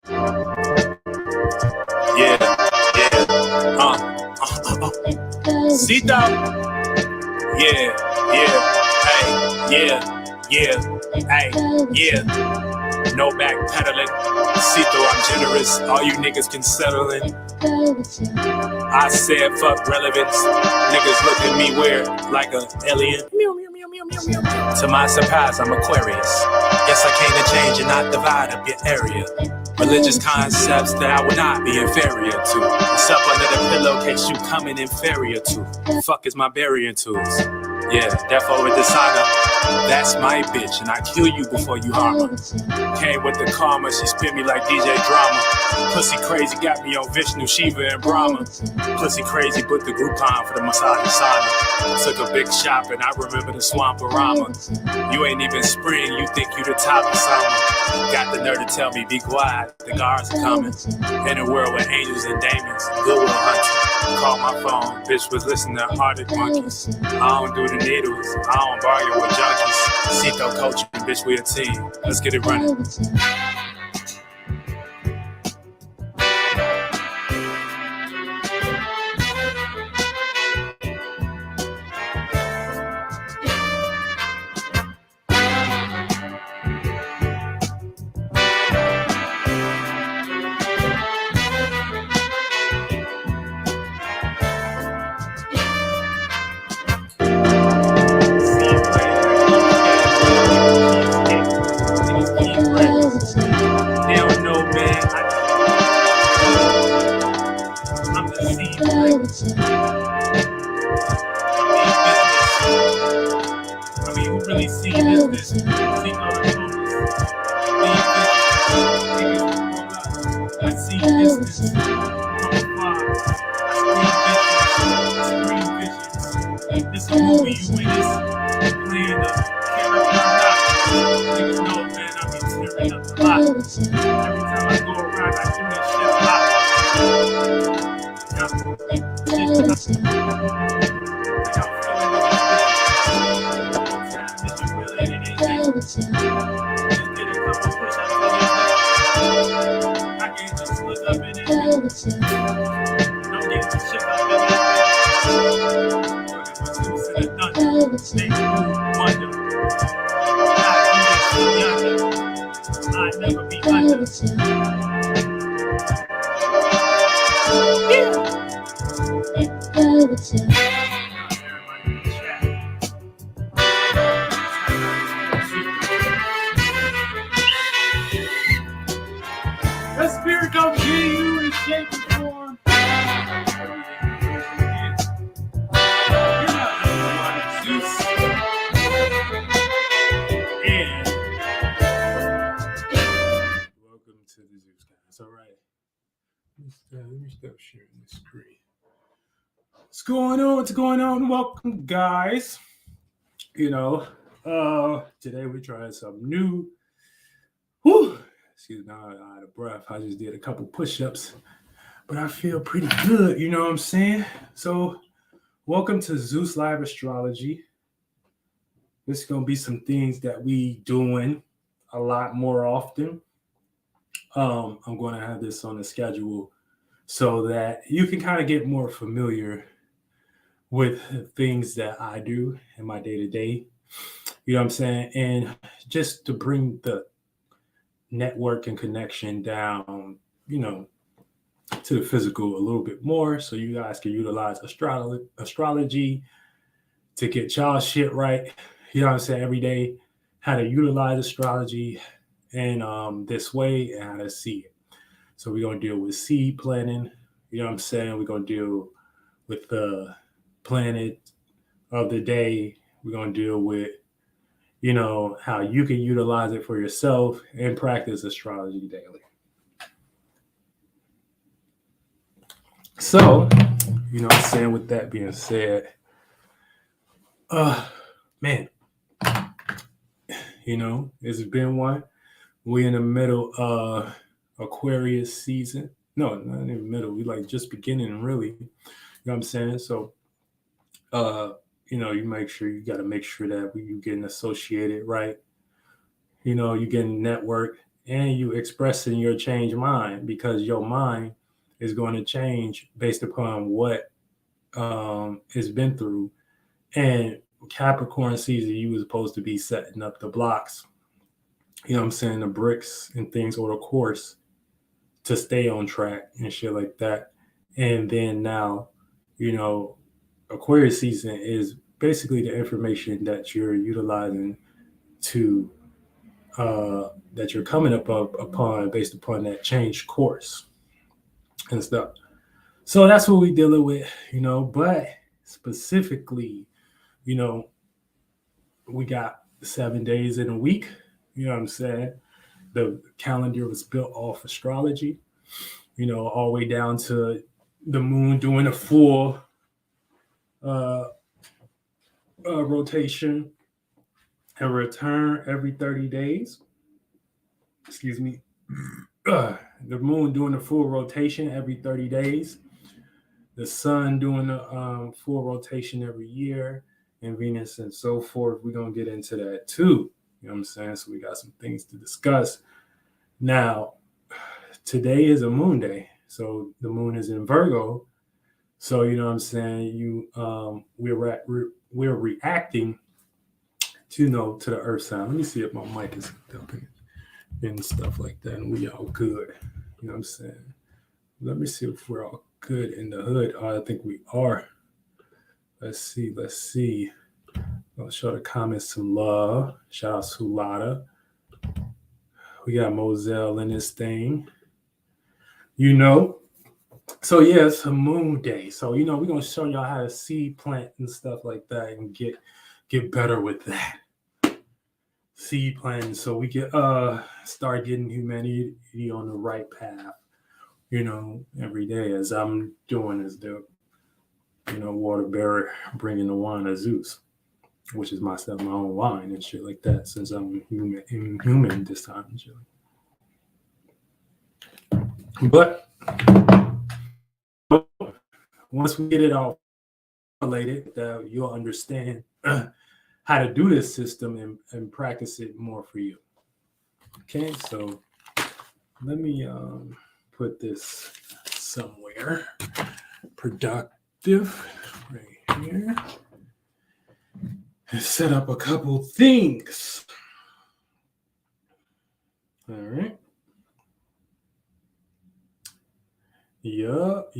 Yeah, yeah. Ceito. Yeah, yeah. Hey, yeah, yeah. Hey, yeah. No backpedaling. Ceito, I'm generous. All you niggas can settle in. I said fuck relevance. Niggas look at me weird like an alien. To my surprise, I'm Aquarius. Guess I came to change and not divide up your area. Religious concepts that I would not be inferior to. It's up under the pillowcase you coming inferior to. Fuck is my burying tools. Yeah, therefore with dishonor. That's my bitch, and I kill you before you harm her. Came with the karma, she spit me like DJ Drama. Pussy crazy got me on Vishnu, Shiva, and Brahma. Pussy crazy, but the Groupon for the massage sauna. Took a big shop, and I remember the Swamporama. You ain't even spring, you think you the top of summer. Got the nerve to tell me, be quiet, the guards are coming. In a world with angels and demons, Goodwill hunting. Call my phone, bitch was listening to Arctic Monkeys. I don't do the needles, I don't bargain with junkies. Ceito coaching, bitch, we a team. Let's get it running. What's going on? Welcome, guys. Today we're trying something new. Whew. Excuse me, I'm out of breath. I just did a couple push-ups, but I feel pretty good, you know what I'm saying? So, welcome to Zeus Live Astrology. This is going to be some things that we doing a lot more often. I'm going to have this on the schedule so that you can kind of get more familiar with things that I do in my day-to-day, you know what I'm saying? And just to bring the network and connection down, to the physical a little bit more so you guys can utilize astrology to get y'all shit right, you know what I'm saying, every day, how to utilize astrology and this way and how to see it. So we're going to deal with seed planning, you know what I'm saying? We're going to deal with the planet of the day. We're going to deal with, how you can utilize it for yourself and practice astrology daily. So, with that being said, man, it's been one. We in the middle of Aquarius season. No, not in the middle. We like just beginning, really. You know what I'm saying? So, you got to make sure that you getting associated, right? You getting network and you expressing your changed mind, because your mind is going to change based upon what it's been through. And Capricorn season, you was supposed to be setting up the blocks, you know what I'm saying, the bricks and things, or the course to stay on track and shit like that. And then now, you know, Aquarius season is basically the information that you're utilizing to that you're coming up upon based upon that changed course and stuff. So that's what we dealing with, you know. But specifically, you know, we got 7 days in a week. You know what I'm saying? The calendar was built off astrology, you know, all the way down to the moon doing a full uh, rotation and return every 30 days. Excuse me. The moon doing a full rotation every 30 days. The sun doing a full rotation every year, and Venus and so forth. We're going to get into that too. You know what I'm saying? So we got some things to discuss. Now, today is a moon day. So the moon is in Virgo. So, you know what I'm saying? We're reacting to, you know, to the earth sign. Let me see if my mic is up and stuff like that. And we all good. You know what I'm saying? Let me see if we're all good in the hood. Oh, I think we are. Let's see. I'll show the comments some love. Shout out to Lada. We got Moselle in this thing. You know. So yeah, it's a moon day. So, you know, we're gonna show y'all how to seed plant and stuff like that and get better with that. Seed planting, so we can start getting humanity on the right path, you know, every day, as I'm doing as the, you know, water bearer bringing the wine of Zeus, which is myself, my own wine and shit like that, since I'm human this time and shit. But once we get it all related, you'll understand how to do this system and practice it more for you. Okay, so let me put this somewhere productive right here and set up a couple things. All right. Yup.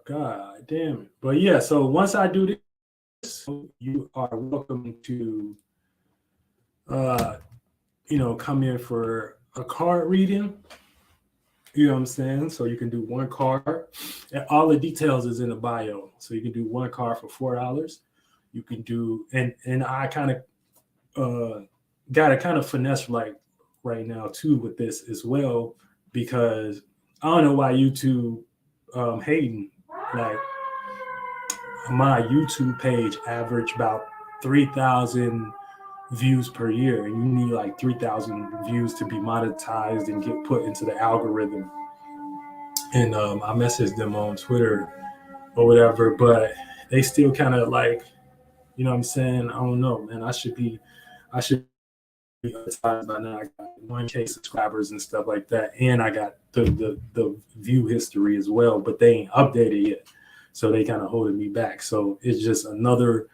God damn it. But yeah, so once I do this, you are welcome to you know, come in for a card reading. You know what I'm saying? So you can do one card, and all the details is in the bio. So you can do one card for $4. You can do, and I kind of got to kind of finesse like right now too with this as well, because I don't know why YouTube hating. Like, my YouTube page average about 3,000 views per year, and you need like 3,000 views to be monetized and get put into the algorithm. And I messaged them on Twitter or whatever, but they still kind of like, you know what I'm saying? I don't know, man. I should be monetized by now. I got 1K subscribers and stuff like that, and I got the view history as well, but they ain't updated yet, so they kind of holding me back. So it's just another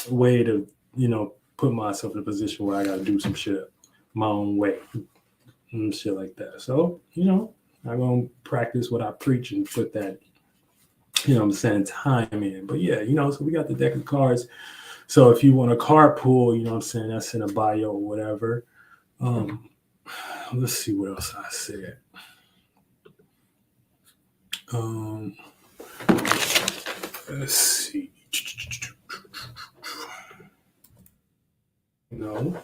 way to, you know, put myself in a position where I got to do some shit my own way and shit like that. So, you know, I'm going to practice what I preach and put that, you know what I'm saying, time in. But yeah, you know, so we got the deck of cards. So if you want a card pool, you know what I'm saying, that's in a bio or whatever. Let's see what else I said. Let's see. No.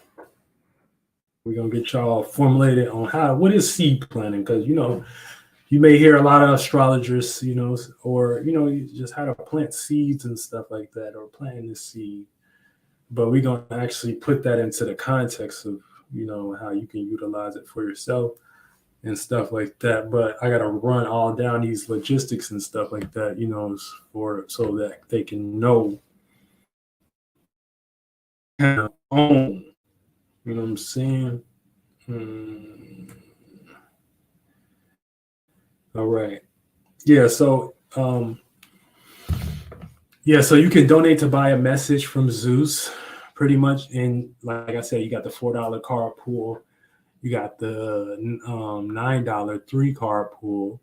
We're going to get y'all formulated on what is seed planting, because, you know, you may hear a lot of astrologers, you know, or, you know, just how to plant seeds and stuff like that, or planting the seed. But we're going to actually put that into the context of, you know, how you can utilize it for yourself and stuff like that. But I got to run all down these logistics and stuff like that, you know, so that they can know, own, You know what I'm saying? All right. Yeah. So so you can donate to buy a message from Zeus, pretty much. And like I said, you got the $4 card pool. You got the $9 3-card pool.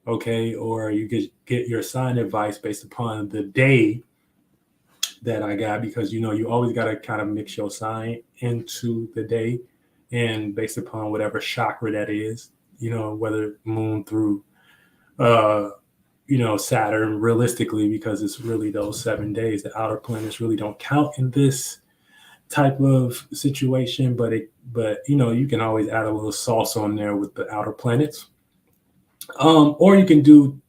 Okay. Or you could get your sign advice based upon the day that I got, because you always got to kind of mix your sign into the day, and based upon whatever chakra that is, whether moon through Saturn, realistically, because it's really those 7 days. The outer planets really don't count in this type of situation, but you can always add a little sauce on there with the outer planets. Or you can do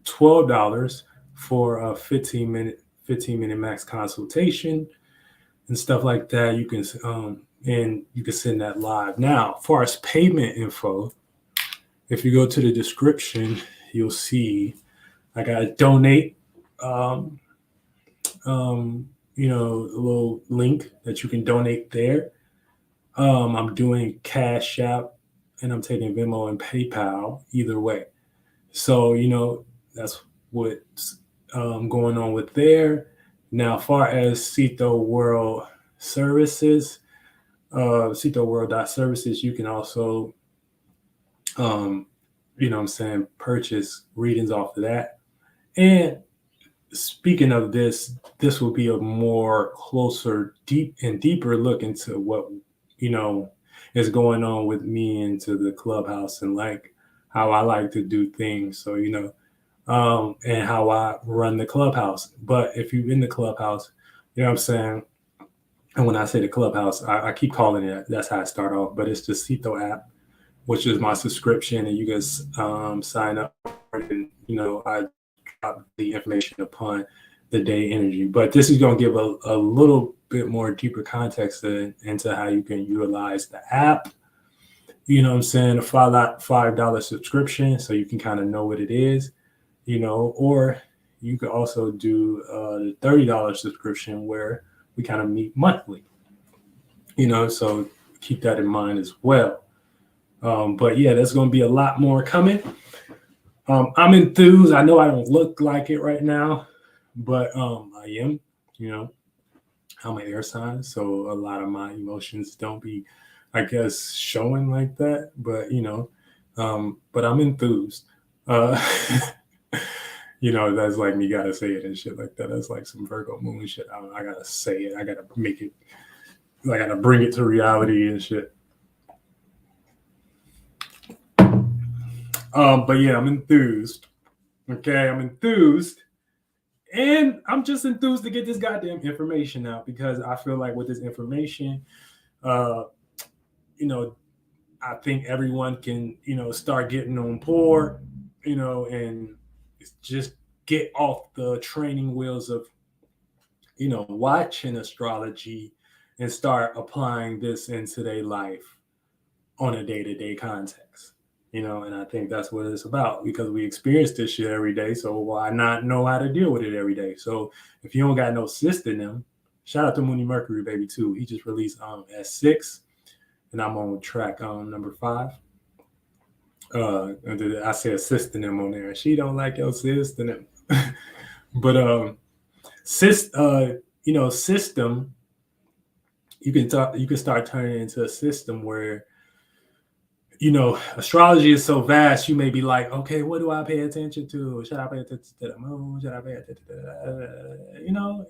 $12 for a 15-minute max consultation and stuff like that. You can and you can send that live. Now, as far as payment info, if you go to the description, you'll see I got a donate a little link that you can donate there. I'm doing CASHAPP, and I'm taking Venmo and PayPal either way. So that's what's going on with there. Now, as far as CEITOLLC services, CEITOLLC.services, you can also purchase readings off of that. And speaking of this will be a more closer, deeper look into what is going on with me into the clubhouse, and like how I like to do things. So and how I run the clubhouse. But if you're in the clubhouse, you know what I'm saying. And when I say the clubhouse, I keep calling it. That's how I start off. But it's the Ceito app, which is my subscription, and you guys sign up, and I drop the information upon the day energy. But this is going to give a little bit more deeper context into how you can utilize the app. You know what I'm saying? A $5 subscription, so you can kind of know what it is, or you could also do the $30 subscription where we kind of meet monthly, so keep that in mind as well. But yeah, there's going to be a lot more coming. I'm enthused. I know I don't look like it right now, but I am. I'm an air sign, so a lot of my emotions don't be, I guess, showing like that. But but I'm enthused. That's like me gotta say it and shit like that. That's like some Virgo moon shit. I gotta say it. I gotta make it. I gotta bring it to reality and shit. But yeah, I'm enthused. Okay, I'm enthused. And I'm just enthused to get this goddamn information out, because I feel like with this information, I think everyone can, start getting on board, and just get off the training wheels of, watching astrology and start applying this into their life on a day-to-day context. And I think that's what it's about, because we experience this shit every day. So why not know how to deal with it every day? So if you don't got no system, shout out to Mooney Mercury, baby, too. He just released S6, and I'm on track number 5. I said system on there. She don't like your system. But system, you can start turning into a system where astrology is so vast. You may be like, okay, what do I pay attention to? Should I pay attention to the moon? Should I pay attention to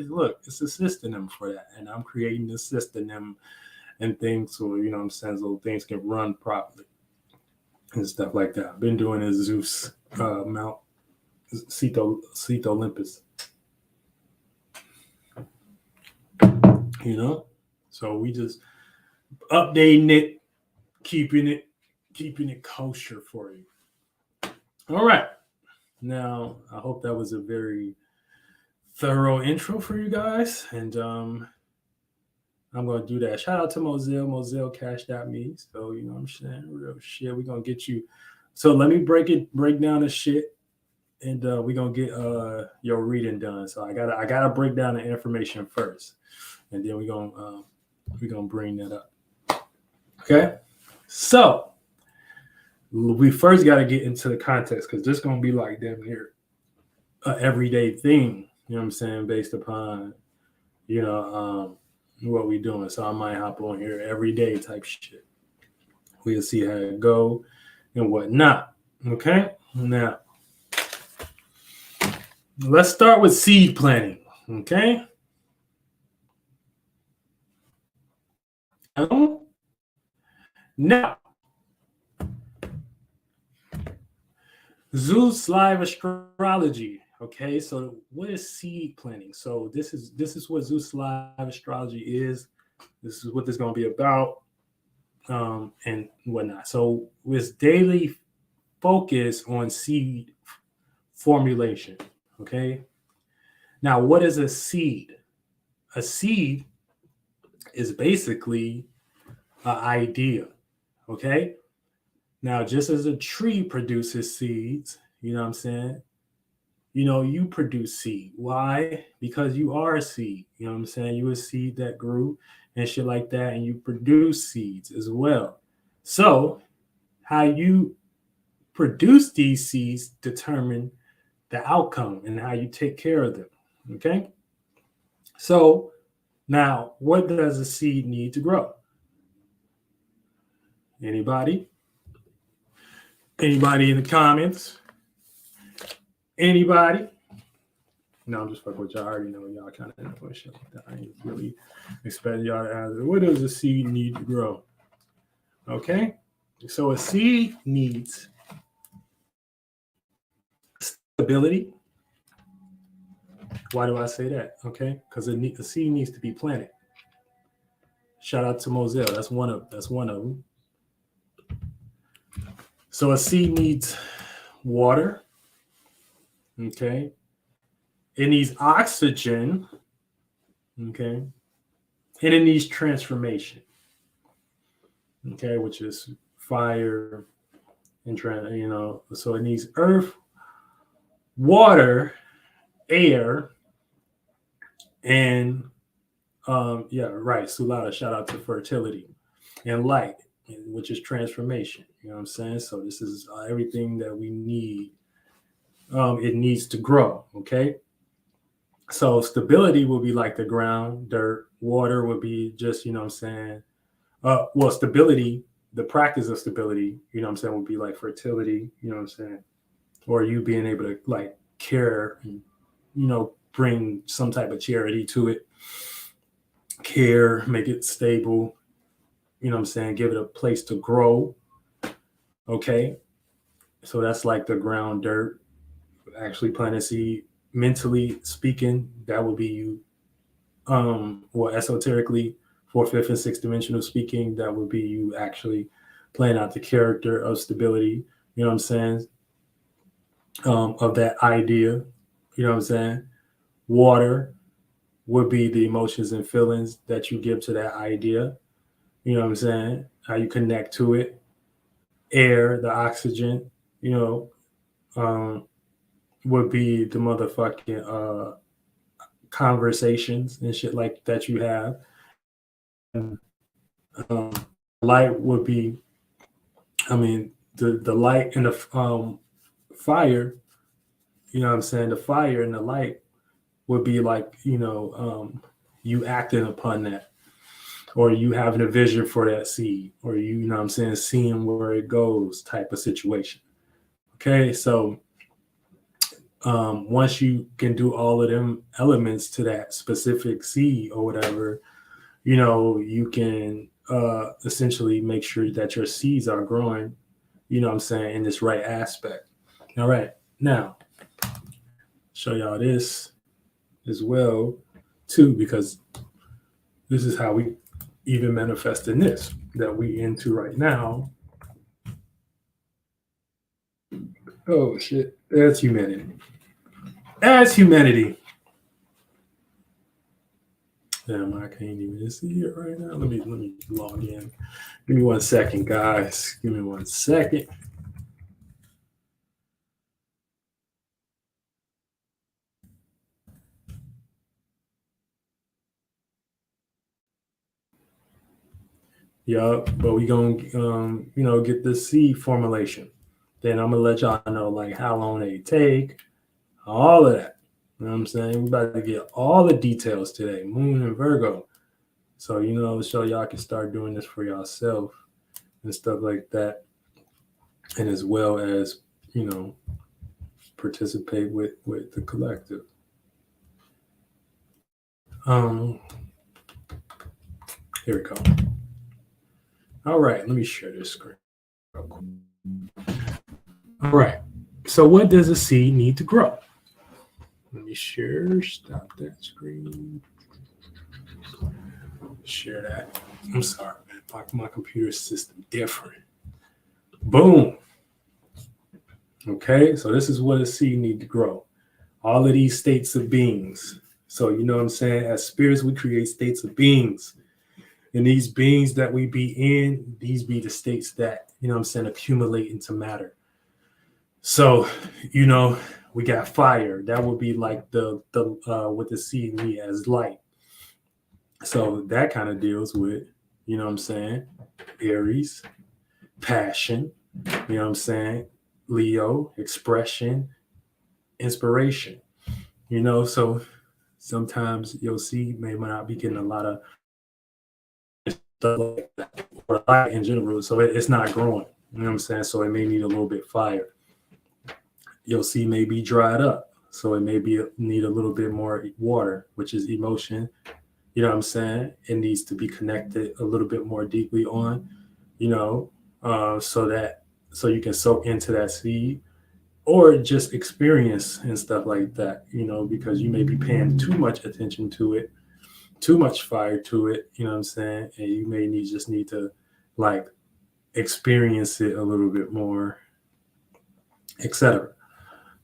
look, it's a system for that. And I'm creating a system and things so, so things can run properly and stuff like that. I've been doing a Zeus Mount CEITOLLC. So we just updating it, keeping it kosher for you. All right. Now, I hope that was a very thorough intro for you guys. And I'm going to do that. Shout out to Moselle cash.me. So, what I'm saying? Real shit. We're going to get you. So let me break down the shit. And we're going to get your reading done. So I gotta break down the information first. And then we're going to bring that up. Okay, so we first got to get into the context because this is going to be like damn near an everyday thing. You know what I'm saying? Based upon what we doing. So I might hop on here every day type shit. We'll see how it go and whatnot. Okay, now let's start with seed planting. Okay. Now, Zeus live astrology. Okay, so what is seed planting? So this is what Zeus live astrology is. This is what this is going to be about, and whatnot. So with daily focus on seed formulation. Okay. Now, what is a seed? A seed is basically an idea. Okay. Now, just as a tree produces seeds, you know what I'm saying? You produce seed. Why? Because you are a seed. You know what I'm saying? You a seed that grew and shit like that, and you produce seeds as well. So, how you produce these seeds determine the outcome and how you take care of them. Okay. So, now what does a seed need to grow? Anybody? Anybody in the comments? Anybody? No, I'm just fucking with y'all. I already know y'all kind of know shit like that. I ain't really expect y'all to answer. What does a seed need to grow? Okay. So a seed needs stability. Why do I say that? Okay. Because a seed needs to be planted. Shout out to Moselle. That's one of them. So a seed needs water. Okay. It needs oxygen. Okay. And it needs transformation. Okay, which is fire and so it needs earth, water, air, and Sulada, shout out to fertility and light, which is transformation. You know what I'm saying? So this is everything that we need. It needs to grow. Okay. So stability will be like the ground, dirt. Water would be just, you know what I'm saying? Stability, the practice of stability, you know what I'm saying, would be like fertility, you know what I'm saying? Or you being able to like care and, bring some type of charity to it. Care, make it stable, you know what I'm saying? Give it a place to grow. Okay. So that's like the ground, dirt, actually planting seed. Mentally speaking, that would be you. Esoterically, fourth, fifth, and sixth dimensional speaking, that would be you actually playing out the character of stability, you know what I'm saying? Of that idea, you know what I'm saying? Water would be the emotions and feelings that you give to that idea, you know what I'm saying? How you connect to it. Air, the oxygen, would be the motherfucking conversations and shit like that you have. Light would be, the light and the fire, you know what I'm saying? The fire and the light would be like, you acting upon that, or you having a vision for that seed, or you know what I'm saying, seeing where it goes type of situation. Okay, so once you can do all of them elements to that specific seed or whatever, you can essentially make sure that your seeds are growing, you know what I'm saying, in this right aspect. All right, now show y'all this as well too, because this is how we even manifest in this that we into right now. Oh shit, that's humanity. That's humanity. Damn, I can't even see it right now. Let me log in. Give me 1 second, guys. Give me 1 second. Yup, but we gonna get the seed formulation. Then I'm gonna let y'all know like how long they take, all of that. You know what I'm saying? We about to get all the details today. Moon and Virgo. So so y'all can start doing this for yourself and stuff like that. And as well as, participate with the collective. Here we go. All right, let me share this screen real quick. All right. So what does a seed need to grow? Let me share. Stop that screen. Share that. I'm sorry, man. My computer system different. Boom. Okay, so this is what a seed need to grow. All of these states of beings. So you know what I'm saying? As spirits, we create states of beings. And these beings that we be in, these be the states that, accumulate into matter. So, we got fire. That would be like the what the seed need as light. So that kind of deals with, Aries, passion, Leo, expression, inspiration. So sometimes your seed may not be getting a lot of stuff like that, or light in general. So it's not growing. So it may need a little bit fire. Your seed may be dried up. So it may need a little bit more water, which is emotion. It needs to be connected a little bit more deeply on, so you can soak into that seed or just experience and stuff like that, because you may be paying too much attention to it, too much fire to it, and you may just need to like experience it a little bit more, etc.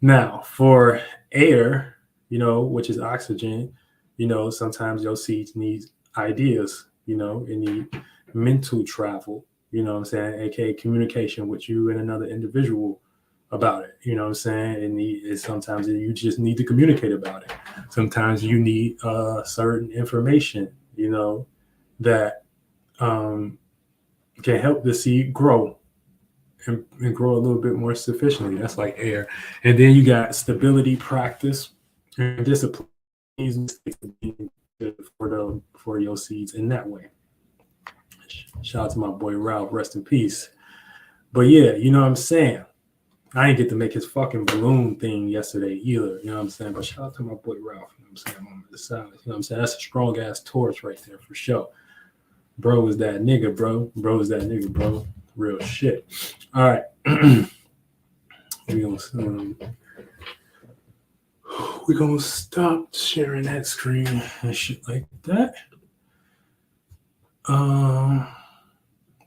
Now for air, which is oxygen, sometimes your seeds need ideas, it need mental travel, aka communication with you and another individual about it, and sometimes you just need to communicate about it. Sometimes you need certain information, that can help the seed grow and grow a little bit more sufficiently. That's like air. And then you got stability, practice, and discipline for your seeds in that way. Shout out to my boy Ralph, rest in peace. But yeah, you know what I'm saying? I didn't get to make his fucking balloon thing yesterday either, you know what I'm saying? But shout out to my boy Ralph, you know what I'm saying? Moment of silence, you know what I'm saying? That's a strong ass torch right there for sure. Bro is that nigga, bro. Bro is that nigga, bro. Real shit. All right. We're gonna stop sharing that screen and shit like that.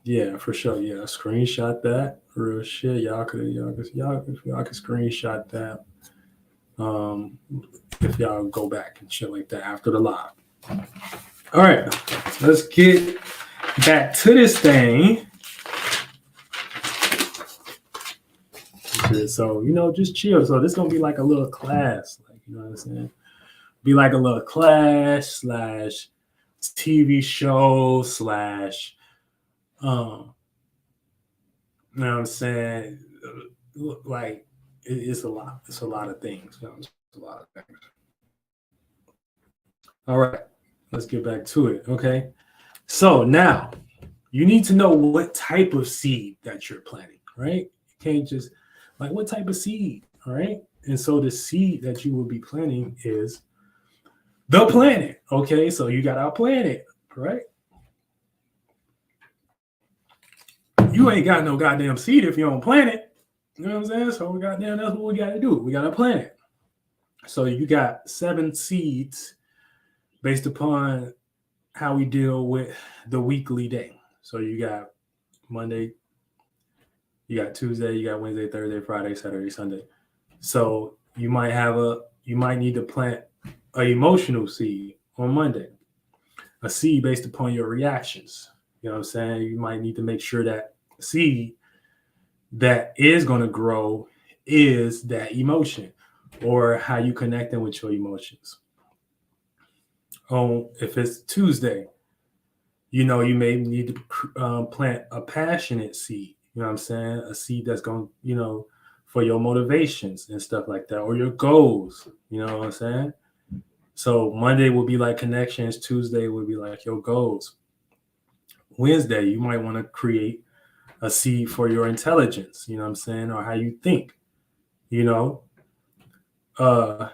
Yeah, for sure. Yeah, screenshot that. Real shit. Y'all could screenshot that. If y'all go back and shit like that after the live. All right, let's get back to this thing. So, just chill. So this is gonna be like a little class, like, you know what I'm saying? Be like a little class / TV show / you know what I'm saying? Like it's a lot. It's a lot of things. It's a lot of things. All right, let's get back to it. Okay. So now you need to know what type of seed that you're planting, right? You can't just like what type of seed, all right? And so the seed that you will be planting is the planet. Okay, so you got our planet, right? You ain't got no goddamn seed if you don't plant it. You know what I'm saying? So goddamn, that's what we got to do. We got to plant it. So you got 7 seeds based upon how we deal with the weekly day. So you got Monday, you got Tuesday, you got Wednesday, Thursday, Friday, Saturday, Sunday. So you might need to plant an emotional seed on Monday, a seed based upon your reactions. You know what I'm saying? You might need to make sure that seed that is going to grow is that emotion or how you connecting with your emotions. If it's Tuesday, You know, you may need to plant a passionate seed. You know what I'm saying? A seed that's going, for your motivations and stuff like that, or your goals. You know what I'm saying? So Monday will be like connections. Tuesday will be like your goals. Wednesday, you might want to create a seed for your intelligence. You know what I'm saying? Or how you think. You know, uh,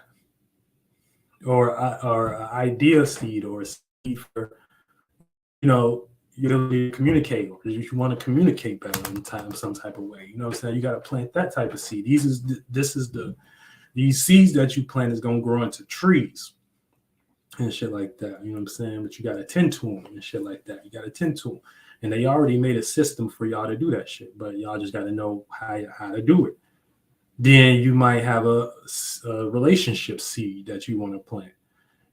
or an idea seed or a seed for your ability to communicate, or you want to communicate better in some type of way. You know what I'm saying? You got to plant that type of seed. These seeds that you plant is gonna grow into trees and shit like that. You know what I'm saying? But you got to tend to them and shit like that. You got to tend to them, and they already made a system for y'all to do that shit. But y'all just got to know how to do it. Then you might have a relationship seed that you want to plant.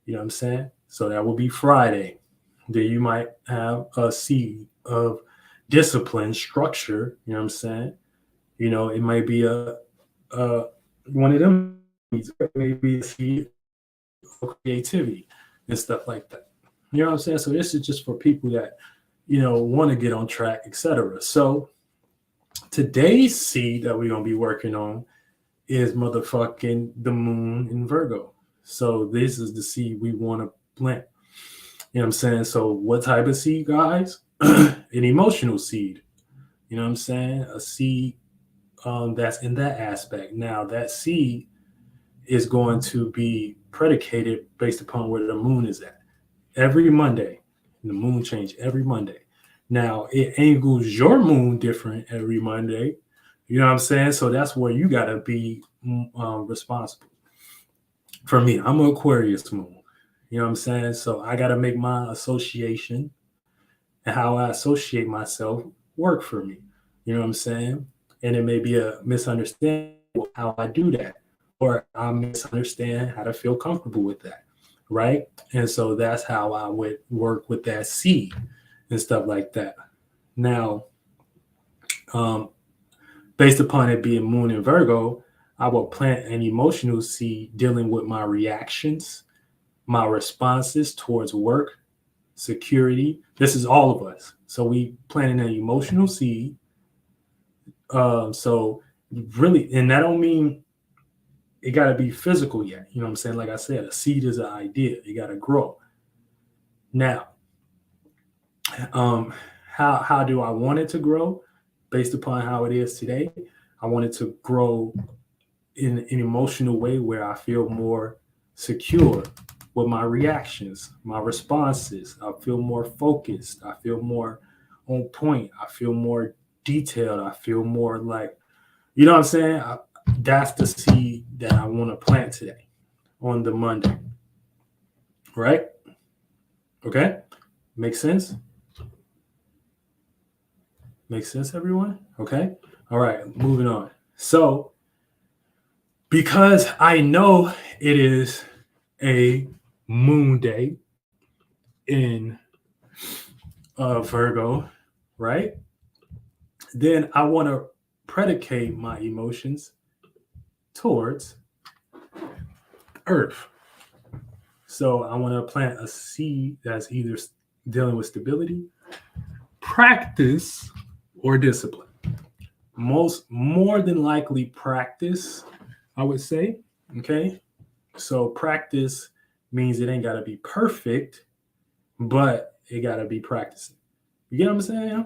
You know what I'm saying? So that will be Friday. Then you might have a seed of discipline, structure. You know what I'm saying? You know, it might be a one of them. It may be a seed of creativity and stuff like that. You know what I'm saying? So this is just for people that want to get on track, etc. So today's seed that we're gonna be working on is motherfucking the moon in Virgo. So this is the seed we want to plant. You know what I'm saying? So what type of seed, guys? An emotional seed. You know what I'm saying? A seed that's in that aspect. Now that seed is going to be predicated based upon where the moon is at. Every Monday, the moon change every Monday. Now it angles your moon different every Monday. You know what I'm saying? So that's where you got to be responsible. For me, I'm an Aquarius moon. You know what I'm saying? So I got to make my association and how I associate myself work for me. You know what I'm saying? And it may be a misunderstanding how I do that, or I misunderstand how to feel comfortable with that. Right. And so that's how I would work with that seed and stuff like that. Now, based upon it being moon in Virgo, I will plant an emotional seed dealing with my reactions, my responses towards work, security. This is all of us. So we planting an emotional seed. So really, and that don't mean it got to be physical yet. You know what I'm saying? Like I said, a seed is an idea. You got to grow. Now, how do I want it to grow? Based upon how it is today, I want it to grow in an emotional way where I feel more secure with my reactions, my responses. I feel more focused. I feel more on point. I feel more detailed. I feel more like, you know what I'm saying? That's the seed that I want to plant today on the Monday. Right? Okay? Makes sense? Makes sense, everyone? Okay? All right, moving on. So, because I know it is a moon day in Virgo, right? Then I want to predicate my emotions towards Earth. So I want to plant a seed that's either dealing with stability, practice, or discipline. More than likely practice, I would say. Okay. So practice means it ain't got to be perfect, but it got to be practicing. You get what I'm saying?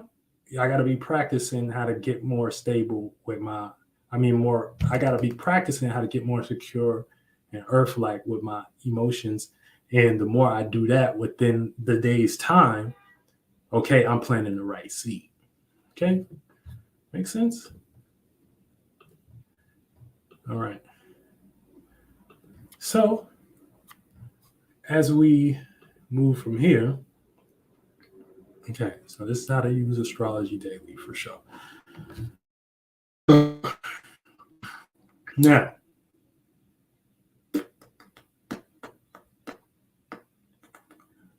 I got to be practicing how to get more stable with I got to be practicing how to get more secure and earth-like with my emotions. And the more I do that within the day's time, okay, I'm planting the right seed. Okay. Make sense? All right. So as we move from here, okay, so this is how to use astrology daily for sure. Now,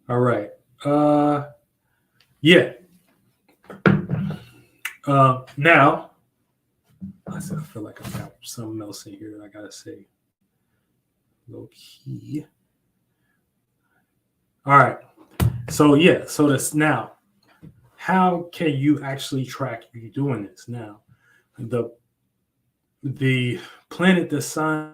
all right. Yeah. Now, I feel like I've got something else in here that I gotta say. Low key. All right. So yeah, so this now, how can you actually track you doing this? Now, the the planet the sign,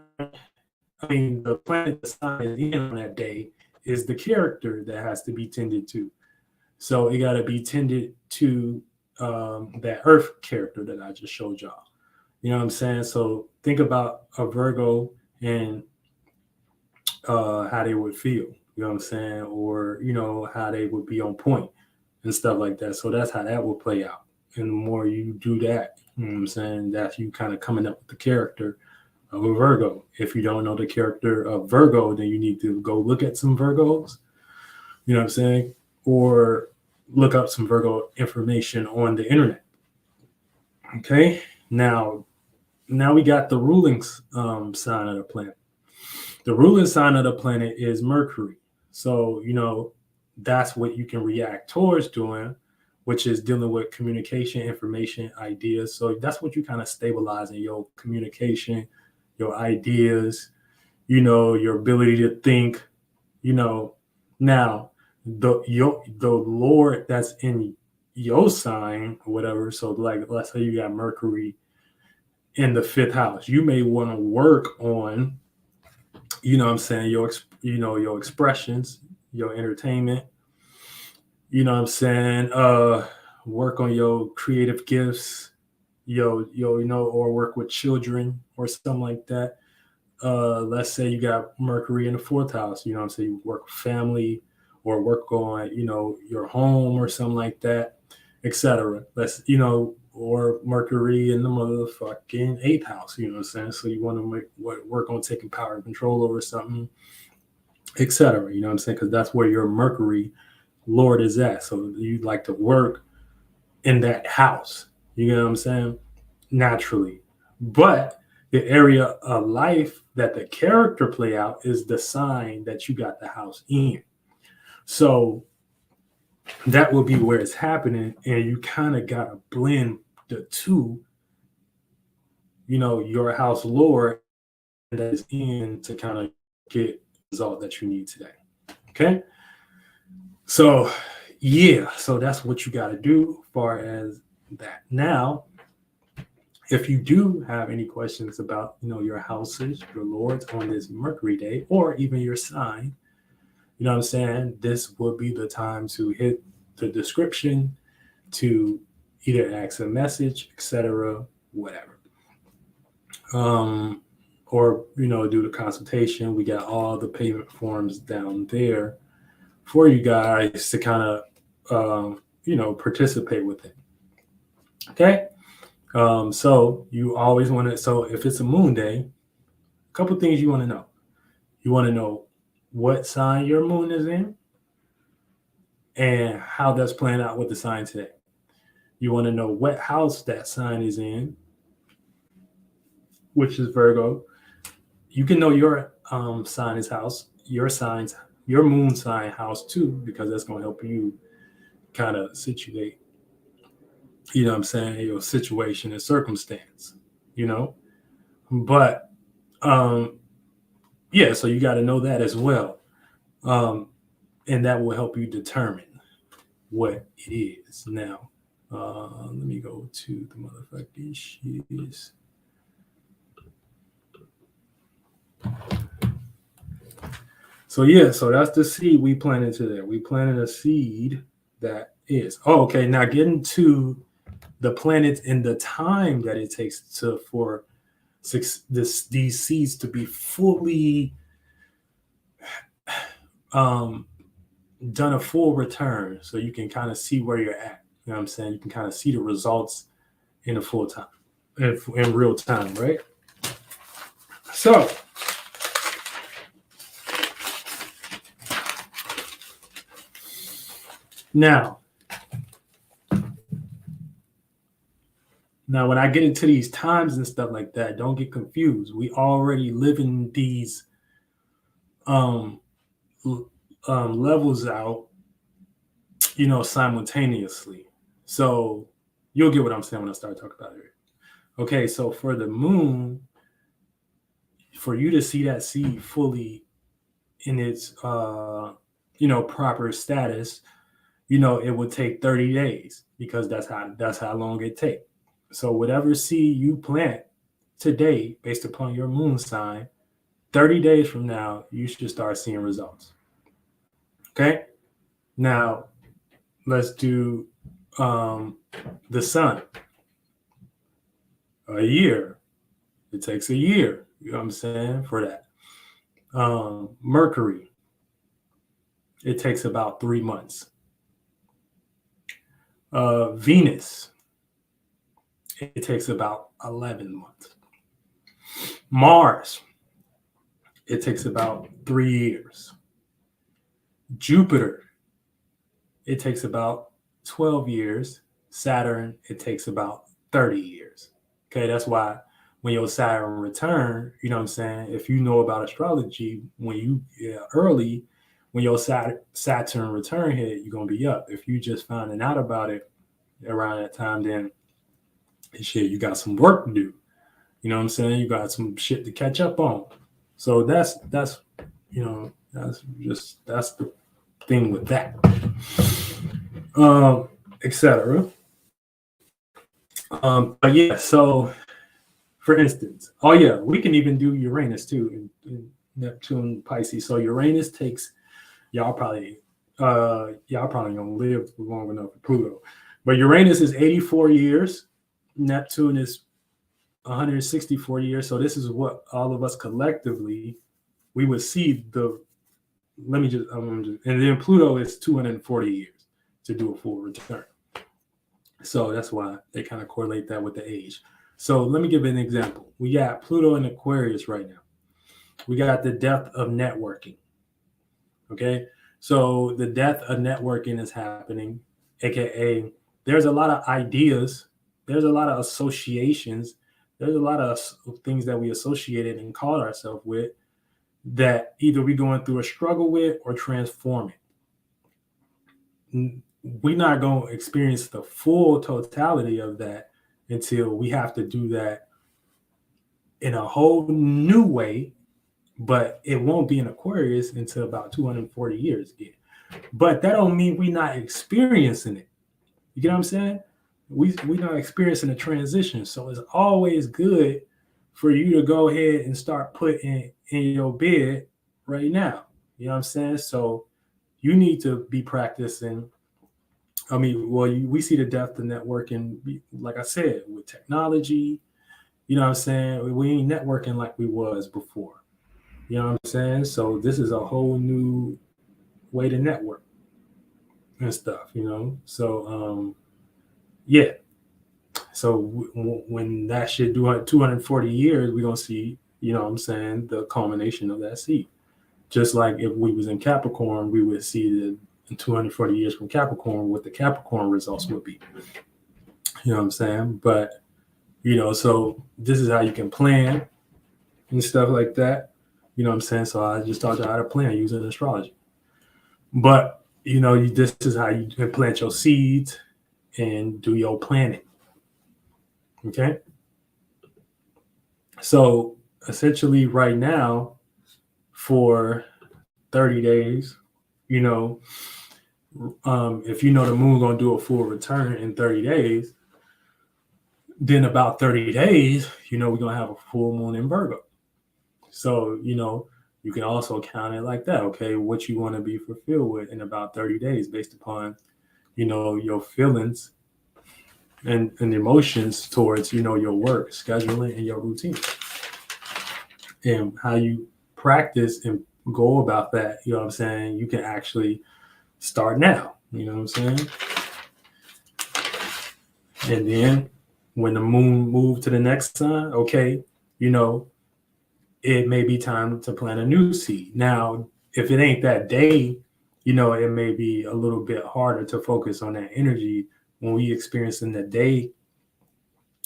the planet the sign is in on that day is the character that has to be tended to. So it got to be tended to that Earth character that I just showed y'all. You know what I'm saying? So think about a Virgo and how they would feel. You know what I'm saying? Or how they would be on point and stuff like that. So that's how that will play out. And the more you do that, you know what I'm saying, that's you kind of coming up with the character of a Virgo. If you don't know the character of Virgo, then you need to go look at some Virgos. You know what I'm saying? Or look up some Virgo information on the internet. Okay. Now we got the ruling sign of the planet. The ruling sign of the planet is Mercury. So, that's what you can react towards doing, which is dealing with communication, information, ideas. So that's what you kind of stabilize in your communication, your ideas, your ability to think, now the Lord that's in your sign or whatever. So like, let's say you got Mercury in the 5th house. You may want to work on, what I'm saying, your expressions, your entertainment, what I'm saying, work on your creative gifts, or work with children or something like that. Let's say you got Mercury in the 4th house, what I'm saying, you work with family or work on, your home or something like that, etc. Let's, or Mercury in the motherfucking 8th house, what I'm saying? So you want to work on taking power and control over something, etc. You know what I'm saying? Because that's where your Mercury Lord is at. So you'd like to work in that house. You know what I'm saying? Naturally. But the area of life that the character play out is the sign that you got the house in. So that will be where it's happening. And you kind of got to blend the two, your house Lord that is in to kind of get the result that you need today. Okay. So yeah, so that's what you got to do as far as that. Now, if you do have any questions about, your houses, your lords on this Mercury day, or even your sign, you know what I'm saying, this would be the time to hit the description to either ask a message, etc., whatever. Or, do the consultation. We got all the payment forms down there for you guys to kind of, participate with it. Okay. So you always want to, so if it's a moon day, a couple things you want to know. You want to know what sign your moon is in and how that's playing out with the sign today. You want to know what house that sign is in, which is Virgo. You can know your sign is house, your moon sign house too, because that's going to help you kind of situate, what I'm saying, your situation and circumstance, but yeah, so you got to know that as well, and that will help you determine what it is. Now, let me go to the motherfucking shit. So yeah, so that's the seed we planted today. We planted a seed that is. Oh, okay. Now getting to the planets and the time that it takes for these seeds to be fully done a full return, so you can kind of see where you're at. You know what I'm saying? You can kind of see the results in a full time, in real time, right? So now when I get into these times and stuff like that, don't get confused. We already live in these levels out, simultaneously. So you'll get what I'm saying when I start talking about it. Okay, so for the moon, for you to see that seed fully in its proper status, it would take 30 days because that's how long it takes. So whatever seed you plant today based upon your moon sign, 30 days from now, you should start seeing results. Okay. Now let's do the sun. A year. It takes a year, you know what I'm saying, for that. Mercury. It takes about 3 months. Venus. It takes about 11 months. Mars. It takes about 3 years. Jupiter. It takes about 12 years. Saturn. It takes about 30 years. Okay, that's why when your Saturn return, you know what I'm saying, if you know about astrology, when your Saturn return hit, you're going to be up. If you just finding out about it around that time, then shit, you got some work to do. You know what I'm saying? You got some shit to catch up on. So that's the thing with that. Etc. But yeah, so for instance, we can even do Uranus too in Neptune, Pisces. So Uranus takes, y'all probably don't live long enough with Pluto, but Uranus is 84 years, Neptune is 164 years. So this is what all of us collectively we would see and then Pluto is 240 years to do a full return. So that's why they kind of correlate that with the age. So let me give an example. We got Pluto in Aquarius right now. We got the death of networking. Okay. So the death of networking is happening, AKA there's a lot of ideas. There's a lot of associations. There's a lot of things that we associated and called ourselves with that either we're going through a struggle with or transforming. We're not going to experience the full totality of that until we have to do that in a whole new way, but it won't be in Aquarius until about 240 years again. But that don't mean we're not experiencing it. You get what I'm saying? We're not experiencing a transition. So it's always good for you to go ahead and start putting in your bed right now. You know what I'm saying? So you need to be practicing. We see the depth of networking, like I said, with technology. You know what I'm saying? We ain't networking like we was before. You know what I'm saying? So this is a whole new way to network and stuff, So, yeah. So when that shit do 240 years, we're going to see, you know what I'm saying, the culmination of that seed. Just like if we was in Capricorn, we would see the 240 years from Capricorn, what the Capricorn results would be. You know what I'm saying? But, so this is how you can plan and stuff like that. You know what I'm saying? So I just taught you how to plan using astrology. But, this is how you can plant your seeds and do your planning. Okay? So essentially right now for 30 days, if the moon going to do a full return in 30 days, then about 30 days, we're going to have a full moon in Virgo. So, you can also count it like that. Okay, what you want to be fulfilled with in about 30 days based upon, your feelings and emotions towards, your work, scheduling, and your routine. And how you practice and go about that, you know what I'm saying? You can actually start now, you know what I'm saying? And then when the moon moves to the next sign, okay, it may be time to plant a new seed. Now, if it ain't that day, it may be a little bit harder to focus on that energy when we experience in the day,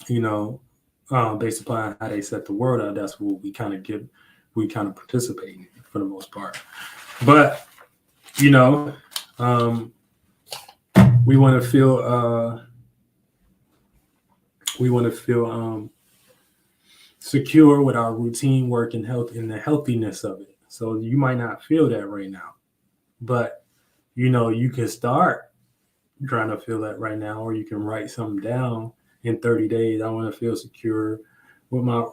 based upon how they set the world out. That's what we kind of participate in for the most part. But, we want to feel secure with our routine work and health and the healthiness of it. So you might not feel that right now, but you can start trying to feel that right now, or you can write something down in 30 days. I want to feel secure with my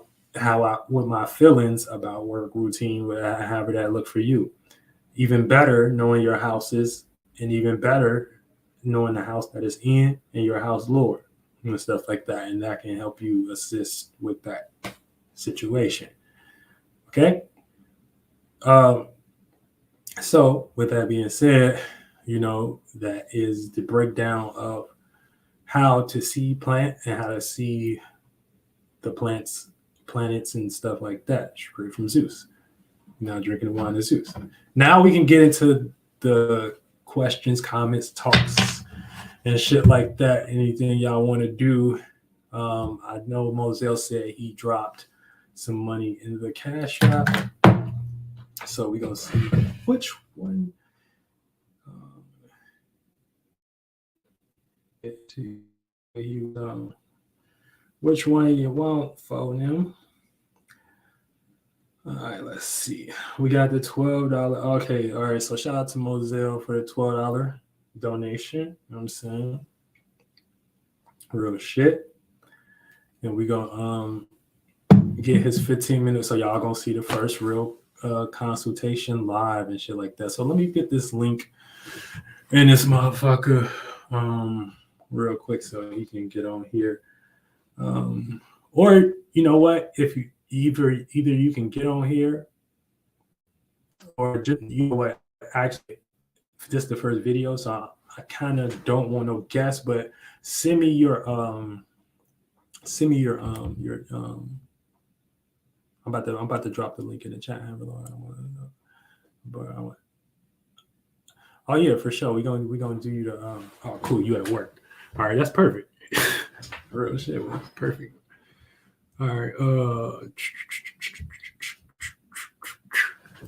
feelings about work routine, however that look for you. Even better, knowing your houses, and even better, knowing the house that is in and your house lord and stuff like that. And that can help you assist with that situation. Okay. So with that being said, that is the breakdown of how to see plant and how to see the planets and stuff like that, straight from Zeus. Now drinking the wine of Zeus. Now we can get into the questions, comments, talks, and shit like that. Anything y'all want to do? I know Moselle said he dropped some money into the CASHAPP, so we're gonna see which one. Which one you want for them? All right, let's see. We got the $12. Okay, all right. So shout out to Moselle for the $12 donation. You know what I'm saying? Real shit. And we gonna get his 15 minutes, so y'all gonna see the first real consultation live and shit like that. So let me get this link in this motherfucker real quick so he can get on here. Or you know what? If you either you can get on here, or just actually this is the first video, so I kind of don't want no guess, but send me your I'm about to drop the link in the chat. Oh yeah, for sure. We're gonna do you the oh cool, you at work. All right, that's perfect. Real shit, perfect. All right,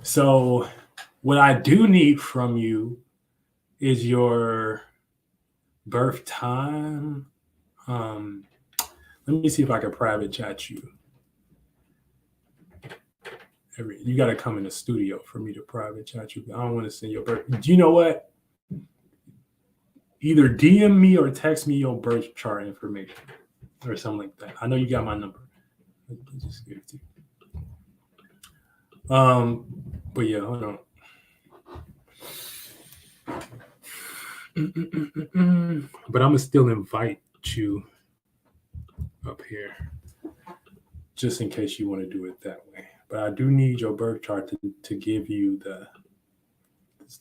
so what I do need from you is your birth time. Let me see if I can private chat you. You got to come in the studio for me to private chat you. I don't want to send your birth. Do you know what? Either DM me or text me your birth chart information or something like that. I know you got my number. Just give it to you. But yeah, hold on. But I'm gonna still invite you up here, just in case you want to do it that way. But I do need your birth chart to give you the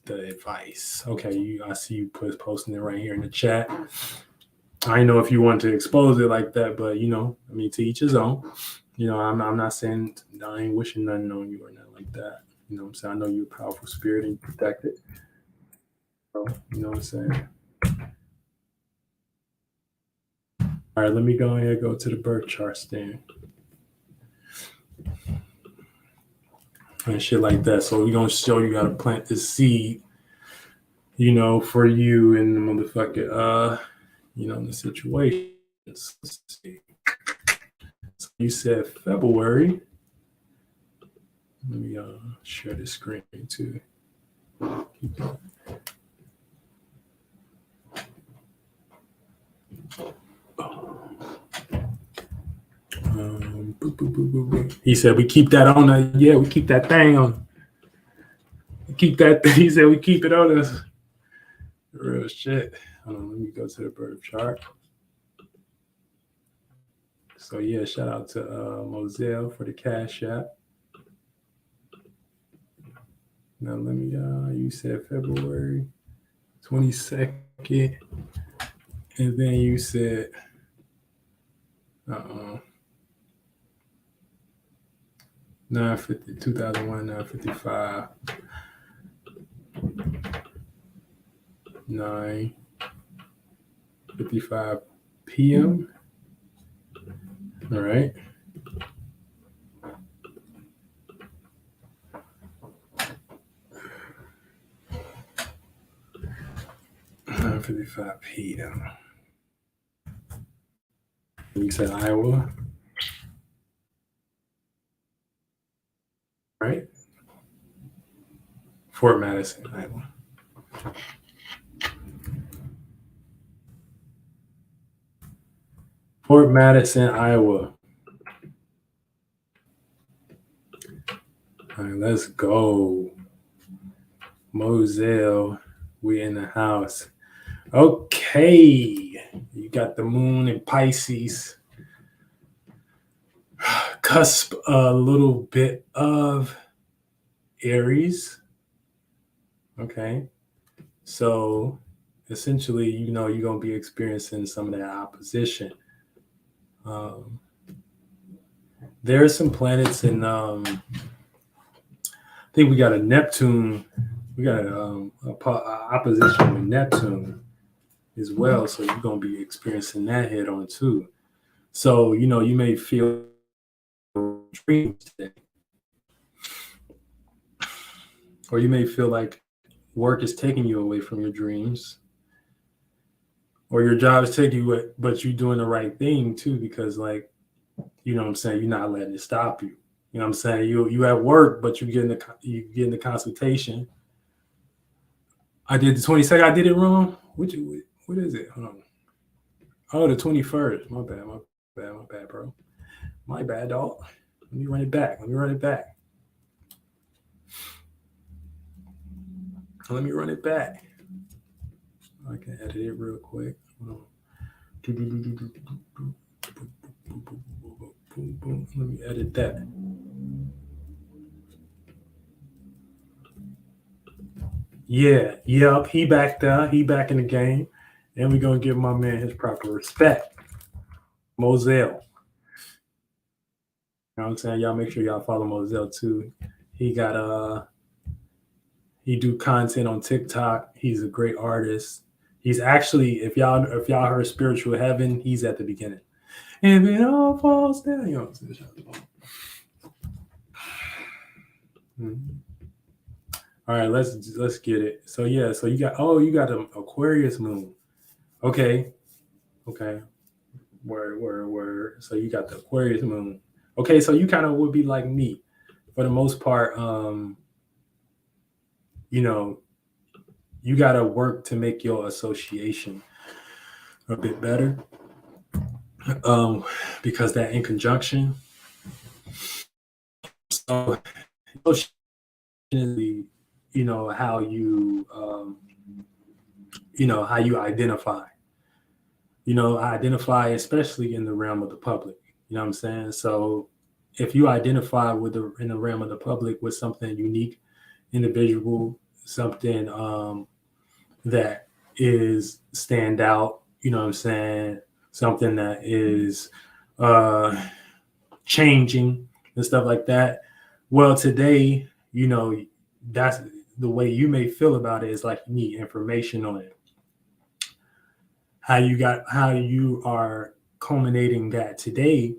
advice. Okay, I see you posting it right here in the chat. I know if you want to expose it like that, but to each his own. I'm not saying I ain't wishing nothing on you or nothing like that. You know what I'm saying? I know you're a powerful spirit and you protect it. So, you know what I'm saying? All right, let me go ahead and go to the birth chart stand. And shit like that. So we're going to show you how to plant this seed, for you and the motherfucker, the situation. Let's see. So you said February. Let me share the screen too. He said we keep that on. We keep that thing on. Keep that. He said we keep it on us. Real shit. Hold on, let me go to the birth chart. So yeah, shout out to Moselle for the CASHAPP. Now let me. You said February 22nd, and then you said. 2001, 9:55, 9:55 p.m. All right. $9:55 p.m. You said Iowa. Right? Fort Madison, Iowa. Fort Madison, Iowa. All right, let's go. Moselle, we in the house. Okay, you got the moon in Pisces. Cusp a little bit of Aries. Okay, so essentially, you're going to be experiencing some of that opposition. There are some planets in, I think we got a Neptune, we got a opposition with Neptune as well. So you're going to be experiencing that head on too. So, you may feel dreams today, or you may feel like work is taking you away from your dreams, or your job is taking you away, but you're doing the right thing too, because like, you know what I'm saying, you're not letting it stop you. You know what I'm saying? You at work, but you're getting the consultation. I did the 22nd. I did it wrong. What is it? Hold on. Oh, the 21st. My bad, bro. My bad, dog. Let me run it back. Let me run it back. I can edit it real quick. Let me edit that. Yeah, yep. He back there. He back in the game. And we're going to give my man his proper respect. Moselle. You know what I'm saying? Y'all make sure y'all follow Moselle too. He got he do content on TikTok. He's a great artist. He's actually, if y'all heard Spiritual Heaven, he's at the beginning. And it all falls down. You know what I'm saying? All right, let's get it. So yeah, so you got an Aquarius moon. Okay. Word. So you got the Aquarius moon. Okay, so you kind of would be like me for the most part. You got to work to make your association a bit better, because that in conjunction. So, how you, how you identify. Identify, especially in the realm of the public. You know what I'm saying? So, if you identify in the realm of the public with something unique, individual, something that is stand out, you know what I'm saying, something that is changing and stuff like that. Well, today, that's the way you may feel about it, is like you need information on it. How you are culminating that today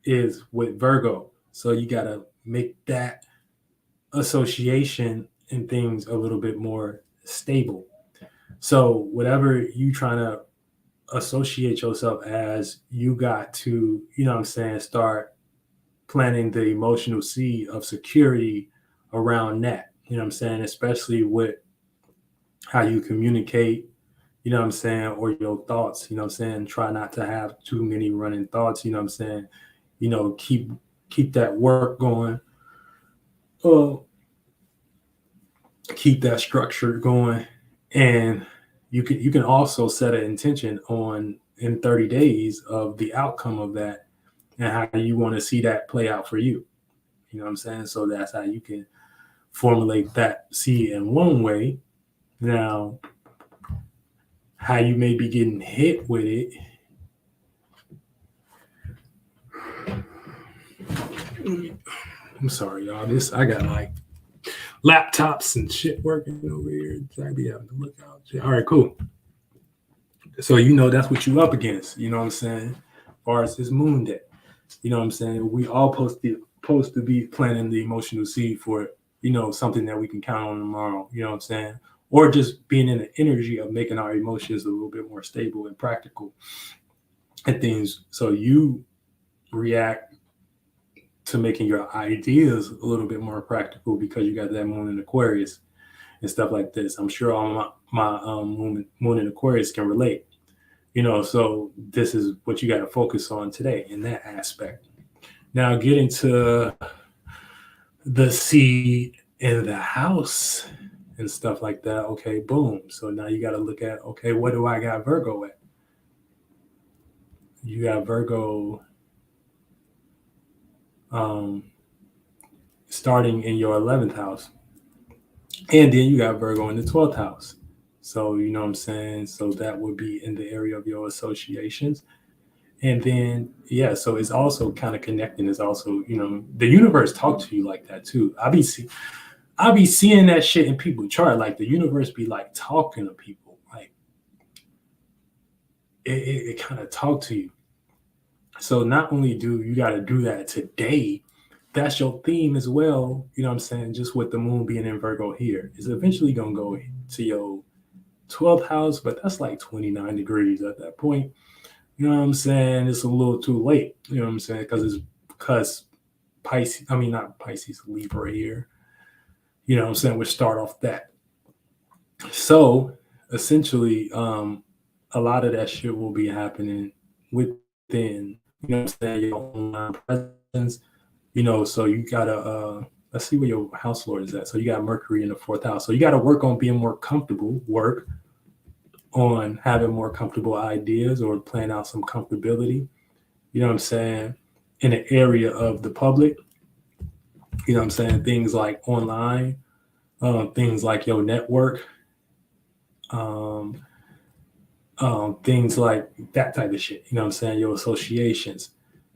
is with Virgo. So you got to make that association and things a little bit more stable. So whatever you trying to associate yourself as, you got to, start planting the emotional seed of security around that. You know what I'm saying? Especially with how you communicate, or your thoughts, try not to have too many running thoughts, keep that work going. Keep that structure going, and you can also set an intention in 30 days of the outcome of that and how you want to see that play out for you. You know what I'm saying? So that's how you can formulate that seed in one way. Now, how you may be getting hit with it. I'm sorry, y'all. I got like laptops and shit working over here. I be having to look out. All right, cool. So that's what you up against. You know what I'm saying? As far as this moon day, you know what I'm saying? We all supposed to be planting the emotional seed for something that we can count on tomorrow. You know what I'm saying? Or just being in the energy of making our emotions a little bit more stable and practical and things. So you react to making your ideas a little bit more practical because you got that moon in Aquarius and stuff like this. I'm sure all my moon in Aquarius can relate. So this is what you got to focus on today in that aspect. Now, getting to the seed in the house and stuff like that. Okay, boom. So now you got to look at, okay, what do I got Virgo at? You got Virgo starting in your 11th house. And then you got Virgo in the 12th house. So, you know what I'm saying? So that would be in the area of your associations. And then, yeah, so it's also kind of connecting. It's also, the universe talk to you like that too. I be seeing that shit in people's chart. Like the universe be like talking to people. Like it kind of talk to you. So not only do you got to do that today, that's your theme as well. You know what I'm saying? Just with the moon being in Virgo here, it's eventually going to go to your 12th house, but that's like 29 degrees at that point. You know what I'm saying? It's a little too late. You know what I'm saying? Because Pisces, not Pisces, Libra here. You know what I'm saying? We start off that. So essentially, a lot of that shit will be happening within, you know what I'm saying, your online presence. So you gotta let's see where your house lord is at. So you got Mercury in the 4th house. So you gotta work on being more comfortable, work on having more comfortable ideas or plan out some comfortability, you know what I'm saying, in an area of the public. You know what I'm saying? Things like online, things like your network, things like that type of shit. You know what I'm saying? Your associations.